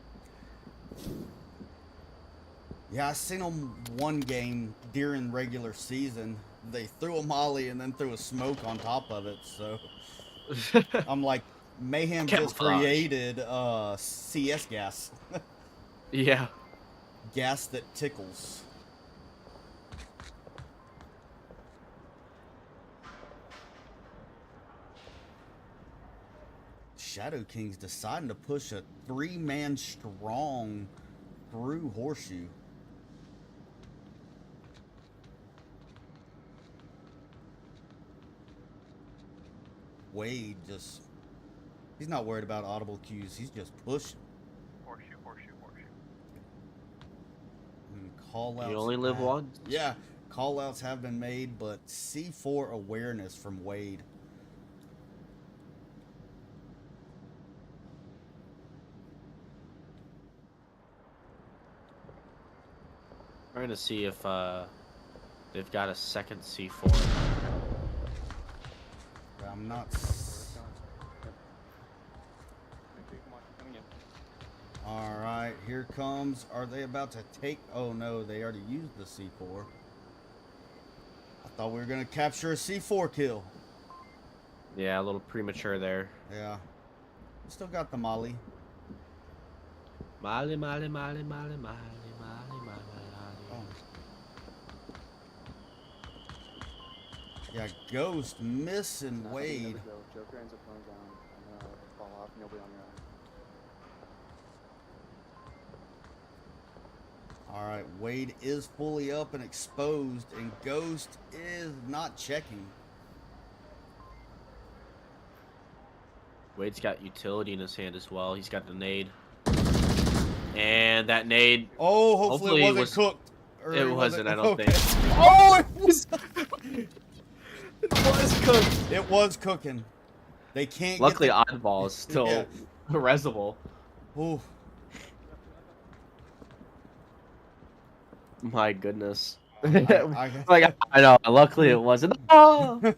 Yeah, I seen them one game during regular season. They threw a molly and then threw a smoke on top of it. So I'm like, Mayhem just Camouflage. created CS gas. Yeah. Gas that tickles. Shadow Kings deciding to push a 3-man strong through Horseshoe. Wade just, he's not worried about audible cues. He's just pushing. Horseshoe. And call outs. You only live once. Yeah, call outs have been made, but C4 awareness from Wade. Trying to see if they've got a second C4. I'm not. All right, here comes. Are they about to take? Oh no, they already used the C4. I thought we were gonna capture a C4 kill. Yeah, a little premature there. Yeah, still got the molly. Molly. Oh. Yeah, Ghost missing Wade. Joker ends up going down and fall off. Nobody on your eye. All right, Wade is fully up and exposed, and Ghost is not checking. Wade's got utility in his hand as well. He's got the nade. And that nade, Oh, hopefully it wasn't cooked. Or it wasn't, I don't okay. think. Oh, it was. It was cooked. It was cooking. They can't. Luckily, get Oddball is still Yeah. resible. Ooh. My goodness. I Like I know. Luckily, it wasn't. Oh! You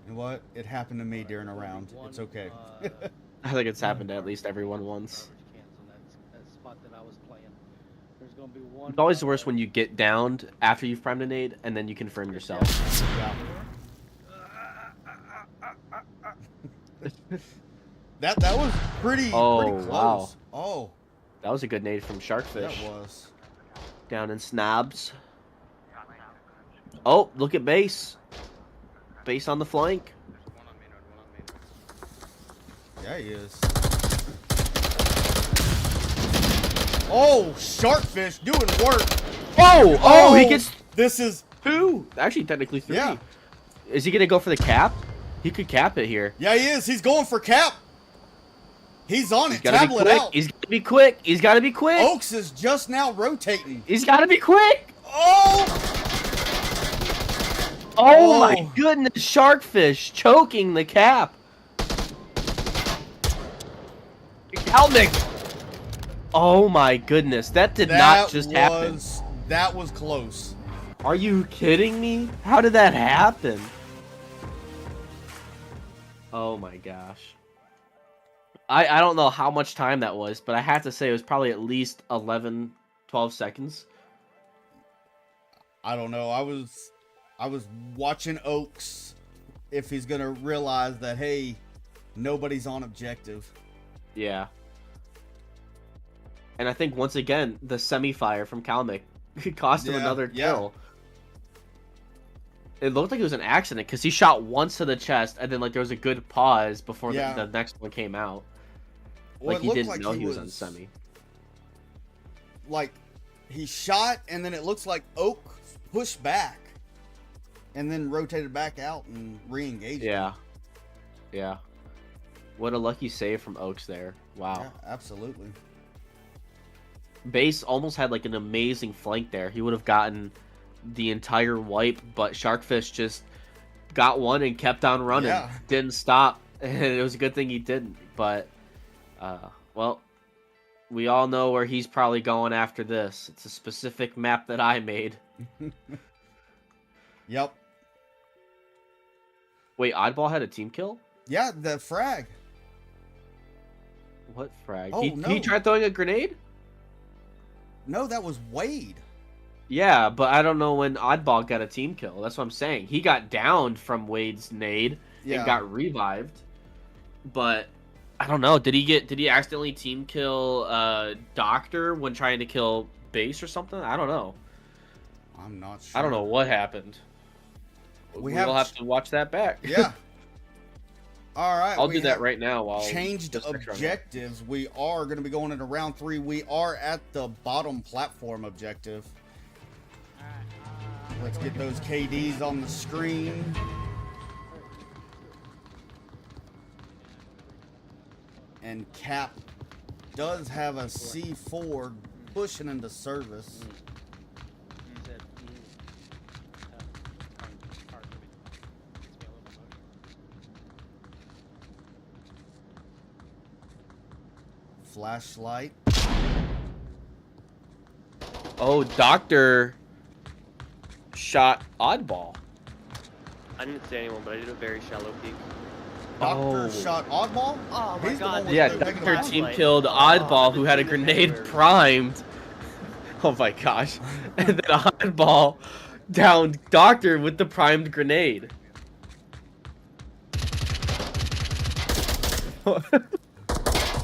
know what? It happened to me during a round. It's okay. I think it's happened to at least everyone once. That spot that I was playing. There's gonna be one. It's always the worst when you get downed after you've primed a nade and then you confirm yourself. Yeah. That was pretty Oh, close. wow. Oh, That was a good nade from that Sharkfish. was. Down in Snobs. Oh, look at base. Base on the flank. One on main road. Yeah, he is. Oh, Sharkfish doing work. Oh, oh, he gets This is. 2. Actually, technically 3. Yeah. Is he going to go for the cap? He could cap it here. Yeah, he is. He's going for cap. He's on He's it. got to be Tablet quick. out. He's got to be quick. He's got to be quick. Oaks is just now rotating. He's got to be quick. Oh! Oh my Oh. goodness, Sharkfish choking the cap. Kalnick. Oh my goodness, that did not just happen. That was close. Are you kidding me? How did that happen? Oh my gosh. I don't know how much time that was, but I have to say it was probably at least 11, 12 seconds. I don't know. I was watching Oaks if he's gonna realize that, hey, nobody's on objective. Yeah. And I think once again the semi-fire from Kalmik cost him another kill. It looked like it was an accident because he shot once to the chest and then like there was a good pause before the next one came out. Well, Like he didn't know he was on semi. Like he shot and then it looks like Oak pushed back and then rotated back out and re-engaged. Yeah. Yeah. What a lucky save from Oaks there. Wow. Yeah, absolutely. Base almost had like an amazing flank there. He would have gotten the entire wipe, but Sharkfish just got one and kept on running. Yeah. Didn't stop. And it was a good thing he didn't. But, well, we all know where he's probably going after this. It's a specific map that I made. Yep. Wait, Oddball had a team kill? Yeah, the frag. What frag? Oh, he no. tried throwing a grenade? No, that was Wade. Yeah, but I don't know when Oddball got a team kill. That's what I'm saying. He got downed from Wade's nade and got revived. But I don't know. Did he accidentally team kill Doctor when trying to kill Base or something? I don't know. I'm not sure. I don't know what happened. We'll have to watch that back. Yeah. All right. I'll do that right now while changed objectives. We are going to be going into round 3. We are at the bottom platform objective. Let's get those KDs on the screen. And Cap does have a C4 pushing into service. Flashlight. Oh, Doctor shot Oddball. I didn't see anyone, but I did a very shallow peek. Doctor shot Oddball? Oh my He's the god. one with Yeah, the Doctor regular team flashlight. killed Oddball, who had a grenade primed. Oh my gosh. And then Oddball downed Doctor with the primed grenade.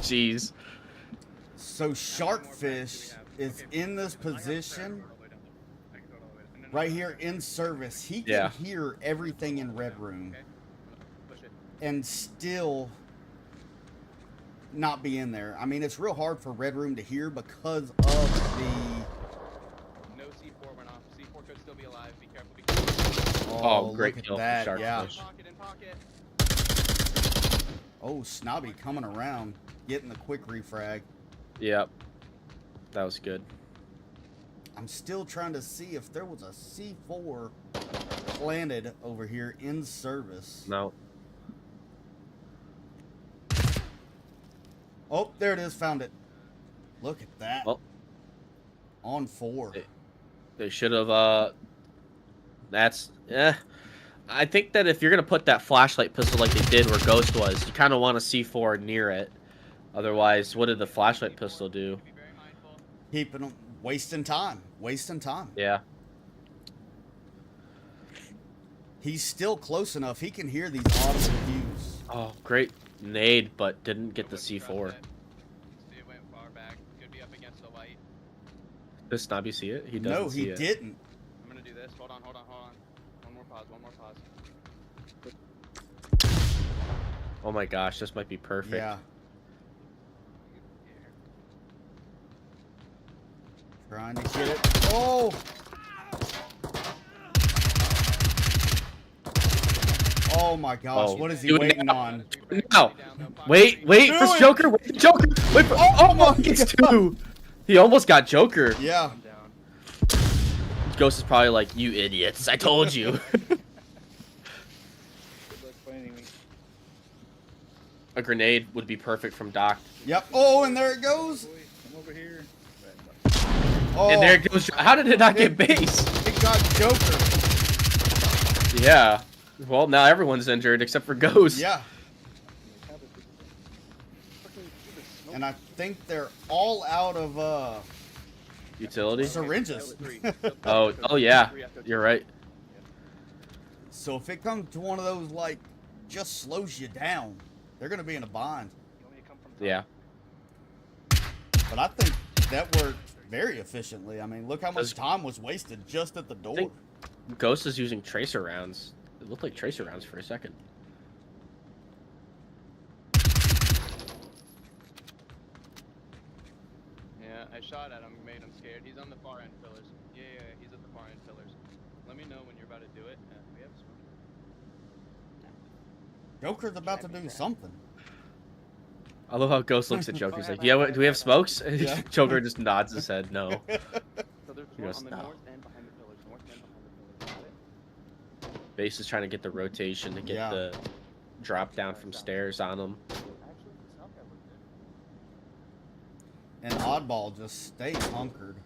Jeez. So Sharkfish is in this position right here in service. He can hear everything in Red Room and still not be in there. I mean, it's real hard for Red Room to hear because of the... No C4 went off. C4 could still be alive. Be careful. Be careful. Oh, great look at kill for that. Yeah. Sharkfish. In pocket. Oh, Snobby coming around, getting the quick refrag. Yep. That was good. I'm still trying to see if there was a C4 planted over here in service. No. Oh, there it is. Found it. Look at that. Well, on 4. They should have, that's, I think that if you're going to put that flashlight pistol like they did where Ghost was, you kind of want a C4 near it. Otherwise, what did the flashlight pistol do? Be very mindful. Keeping them, wasting time. Wasting time. Yeah. He's still close enough. He can hear these audible cues. Oh, great nade, but didn't get the C4. See, it went far back. Could be up against the light. Does Snobby see it? He doesn't No, see he it. didn't. I'm gonna do this. Hold on. One more pause. Oh my gosh, this might be perfect. Yeah. Trying to get it. Oh! Oh my gosh, Oh. what is he Do it waiting now. on? No! Wait for it. Joker! Wait for Joker! Wait for... Oh, he gets 2! He almost got Joker. Yeah. I'm down. Ghost is probably like, you idiots, I told you. A grenade would be perfect from Doc. Yep. Oh, and there it goes. I'm over here. Oh, And there it goes. How did it not get base? it got Joker. Yeah. Well, now everyone's injured except for Ghost. Yeah, Fucking see the smoke. and I think they're all out of Utility. syringes. Oh yeah. You're right. So if it comes to one of those like just slows you down, they're gonna be in a bind. You want me to come from top? Yeah. But I think that worked very efficiently. I mean, look how much Does- time was wasted just at the door. think- Ghost is using tracer rounds. It looked like tracer rounds for a second. Yeah, I shot at him, made him scared. He's on the far end pillars. Yeah, he's at the far end pillars. Let me know when you're about to do it. We have smoke. Joker's about to do something. I love how Ghost looks at Joker. He's like, "Yeah, do we have smokes?" Yeah. Joker just nods his head, "No." So there's He one goes, on the "No." north end behind the pillars. North end behind the pillars. Got it? Base is trying to get the rotation to get Yeah. the drop down from stairs on him. Actually, this Hellcat looked good. And Oddball just stays hunkered.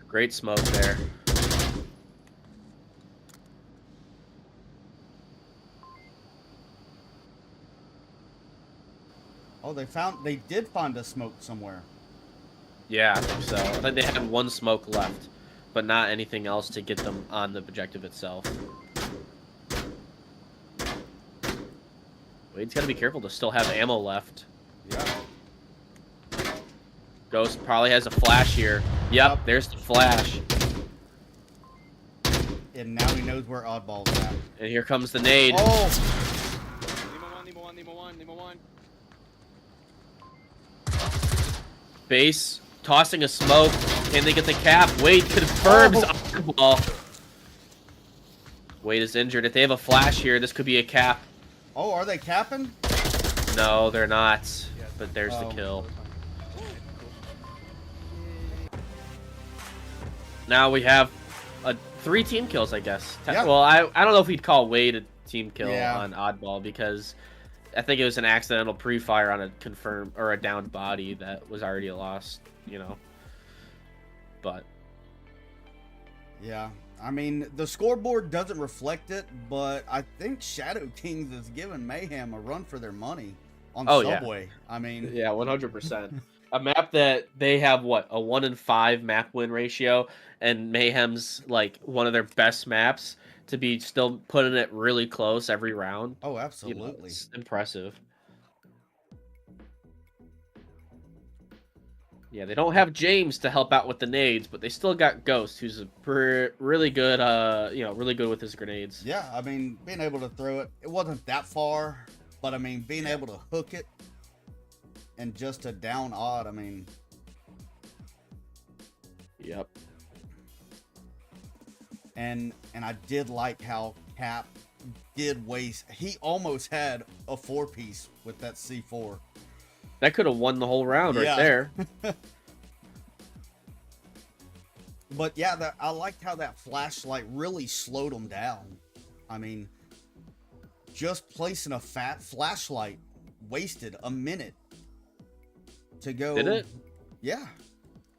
Great smoke there. Oh, they did find a smoke somewhere. Yeah, I think so. I think they had one smoke left, but not anything else to get them on the objective itself. Wade's gotta be careful to still have ammo left. Yeah. Ghost probably has a flash here. Yep, there's the flash. And now he knows where Oddball's at. And here comes the nade. Oh! Nemo 1. Base tossing a smoke. Can they get the cap? Wade confirms ball. Wade is injured. If they have a flash here, this could be a cap. Oh, are they capping? No, they're not. But there's the Oh. kill. Now we have 3 team kills, I guess. Yeah. Well, I don't know if we'd call Wade a team kill Yeah. on Oddball because I think it was an accidental pre-fire on a confirmed or a downed body that was already a loss, you know. But Yeah. I mean, the scoreboard doesn't reflect it, but I think Shadow Kings is giving Mayhem a run for their money on Oh, yeah. Subway. I mean, yeah, 100%. A map that they have what, a 1 in 5 map win ratio, and Mayhem's like one of their best maps to be still putting it really close every round. oh, You know, absolutely. it's impressive. Yeah, they don't have James to help out with the nades, but they still got Ghost, who's a really good, really good with his grenades. Yeah, I mean, being able to throw it, it wasn't that far, but I mean, being able to hook it and just to down Odd, I mean, Yep. and I did like how Cap did waste. He almost had a 4-piece with that C4. That could have won the whole round Yeah. right there. But yeah, I liked how that flashlight really slowed him down. I mean, just placing a fat flashlight wasted a minute to go. Did it? Yeah.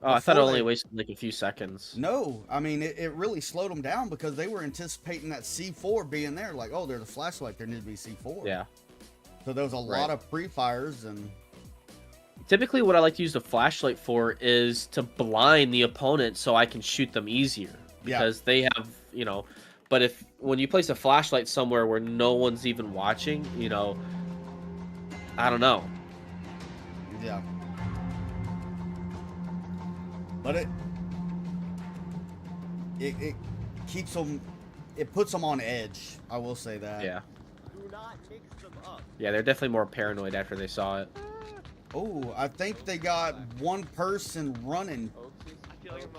Oh, I thought it Before only they- wasted like a few seconds. No, I mean, it really slowed them down because they were anticipating that C4 being there. Like, oh, there's a flashlight. There needs to be C4. Yeah. So there was a lot of pre-fires and... Typically, what I like to use the flashlight for is to blind the opponent so I can shoot them easier. Yeah. Because they have, but when you place a flashlight somewhere where no one's even watching, I don't know. Yeah. But it keeps them, it puts them on edge. I will say that. Yeah. Do not mix them up. Yeah, they're definitely more paranoid after they saw it. Oh, I think they got one person running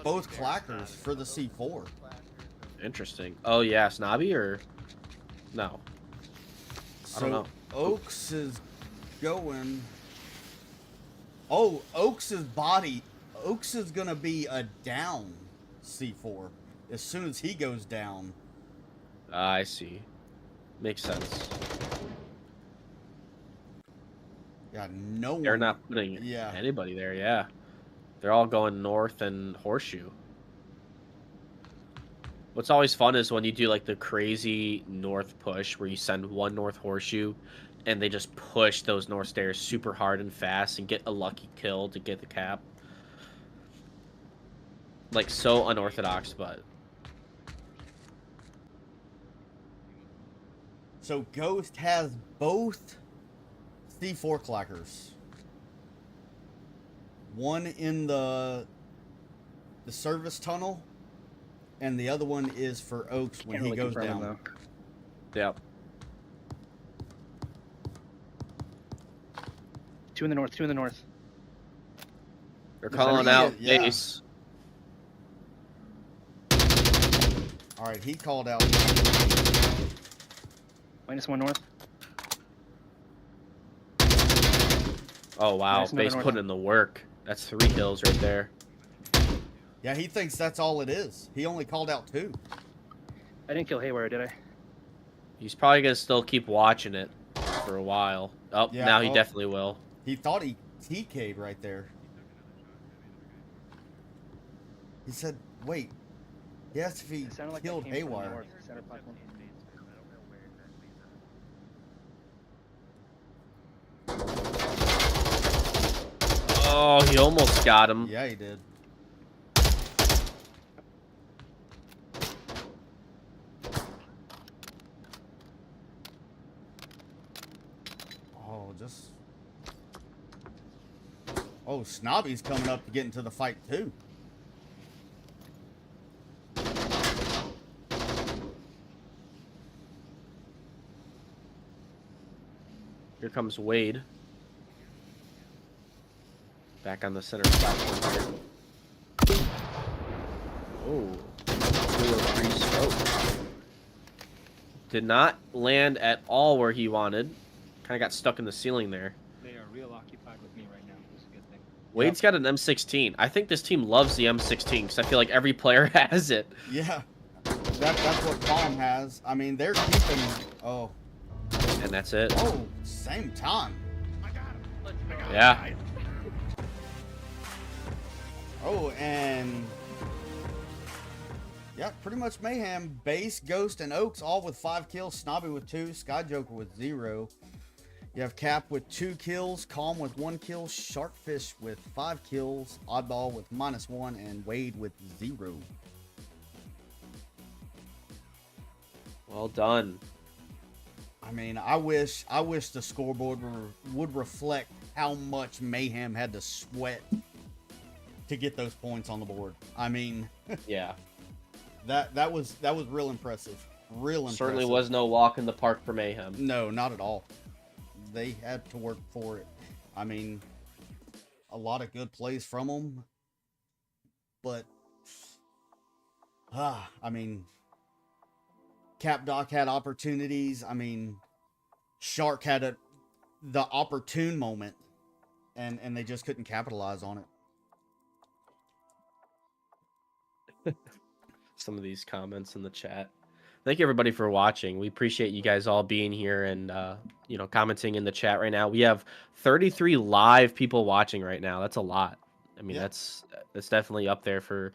both clackers for the C4. Interesting. Oh, yeah, Snobby or... No. I don't know. Oaks is going... Oh, Oaks's body... Oaks is going to be a down C4 as soon as he goes down. I see. Makes sense. Yeah, no one. They're not putting anybody there, yeah. They're all going north and horseshoe. What's always fun is when you do like the crazy north push where you send one north horseshoe and they just push those north stairs super hard and fast and get a lucky kill to get the cap. Like, so unorthodox, but... So Ghost has both C4 clackers. One in the service tunnel, and the other one is for Oaks when Can't he really goes confirm it, down. though. Yep. 2 in the north, 2 in the north. They're calling out Yeah. base. All right, he called out. -1 north. Oh, wow. Nice, another Base north. putting in the work. That's 3 kills right there. Yeah, he thinks that's all it is. He only called out 2. I didn't kill Haywire, did I? He's probably going to still keep watching it for a while. Oh, Yeah, now he oh. definitely will. He thought he TK'd right there. He said, wait. He asked if he It sounded like that killed came from the Haywire. north, center platform. Oh, he almost got him. Yeah, he did. Oh, just... Oh, Snobby's coming up to get into the fight, too. Here comes Wade. Back on the center platform here. Oh, 2 or 3 strokes. Did not land at all where he wanted. Kind of got stuck in the ceiling there. They are real occupied with me right now. This is a good thing. Wade's got an M16. I think this team loves the M16 because I feel like every player has it. Yeah. That's what Calm has. I mean, they're keeping... Oh. And that's it. Oh, same time. Yeah. Oh, and... Yeah, pretty much Mayhem. Base, Ghost, and Oaks all with 5 kills. Snobby with 2. Skyjoker with 0. You have Cap with 2 kills. Calm with 1 kill. Sharkfish with 5 kills. Oddball with -1. And Wade with 0. Well done. I mean, I wish the scoreboard would reflect how much Mayhem had to sweat to get those points on the board. I mean, Yeah. that was real impressive. Real impressive. Certainly was no walk in the park for Mayhem. No, not at all. They had to work for it. I mean, a lot of good plays from them, but I mean, Cap Doc had opportunities. I mean, Shark had the opportune moment, and they just couldn't capitalize on it. Some of these comments in the chat. Thank you everybody for watching. We appreciate you guys all being here and you know, commenting in the chat right now. We have 33 live people watching right now. That's a lot. I mean, Yeah. that's definitely up there for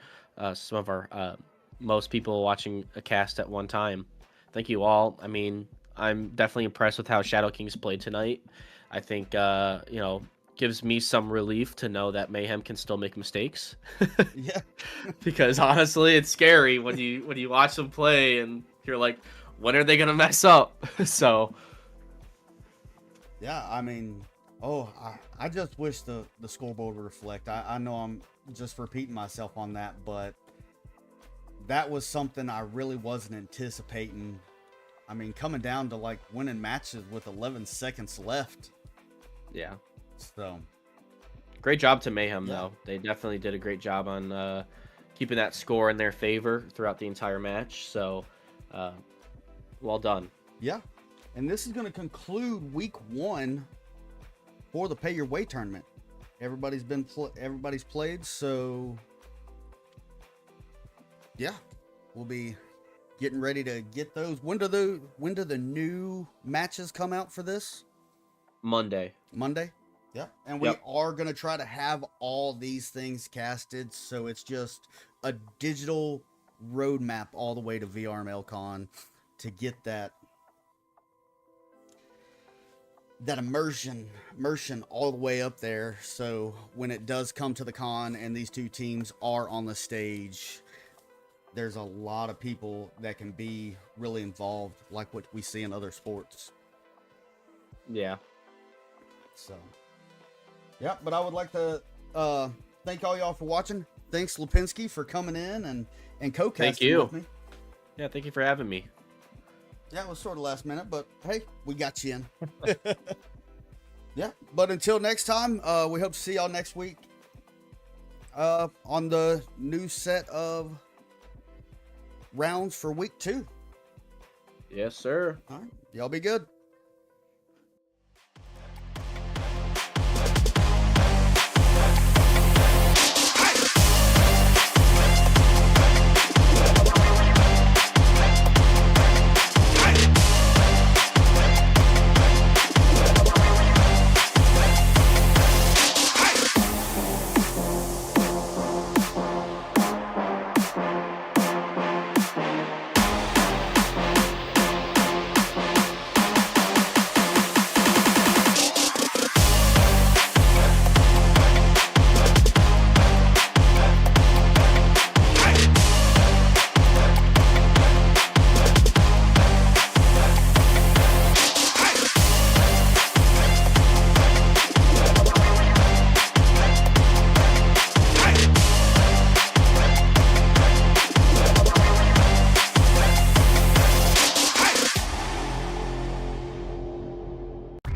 some of our most people watching a cast at one time. Thank you all. I mean, I'm definitely impressed with how Shadow Kings played tonight. I think you know, gives me some relief to know that Mayhem can still make mistakes. Yeah. Because honestly, it's scary when you watch them play and you're like, when are they gonna mess up? So Yeah, I mean, I just wish the scoreboard would reflect. I know I'm just repeating myself on that, but that was something I really wasn't anticipating. I mean, coming down to like winning matches with 11 seconds left. yeah, So, great job to Mayhem Yeah. though. They definitely did a great job on keeping that score in their favor throughout the entire match. So well done. yeah. And this is going to conclude week 1 for the Pay Your Way tournament. Everybody's played, so yeah, we'll be getting ready to get those. When do the new matches come out for this? Monday. Monday? Yep. And we Yep. are going to try to have all these things casted, so it's just a digital roadmap all the way to VRMLCon to get that immersion all the way up there. So when it does come to the con and these two teams are on the stage, there's a lot of people that can be really involved, like what we see in other sports. Yeah. So, yeah, but I would like to thank all y'all for watching. Thanks, Lipinski, for coming in and co-casting Thank you. with me. Yeah, thank you for having me. Yeah, it was sort of last minute, but hey, we got you in. Yeah, but until next time, we hope to see y'all next week on the new set of rounds for week 2. Yes, sir. All right, y'all be good.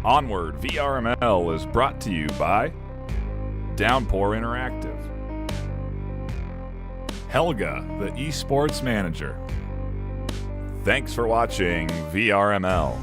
Onward VRML is brought to you by Downpour Interactive, Helga, the esports manager. Thanks for watching VRML.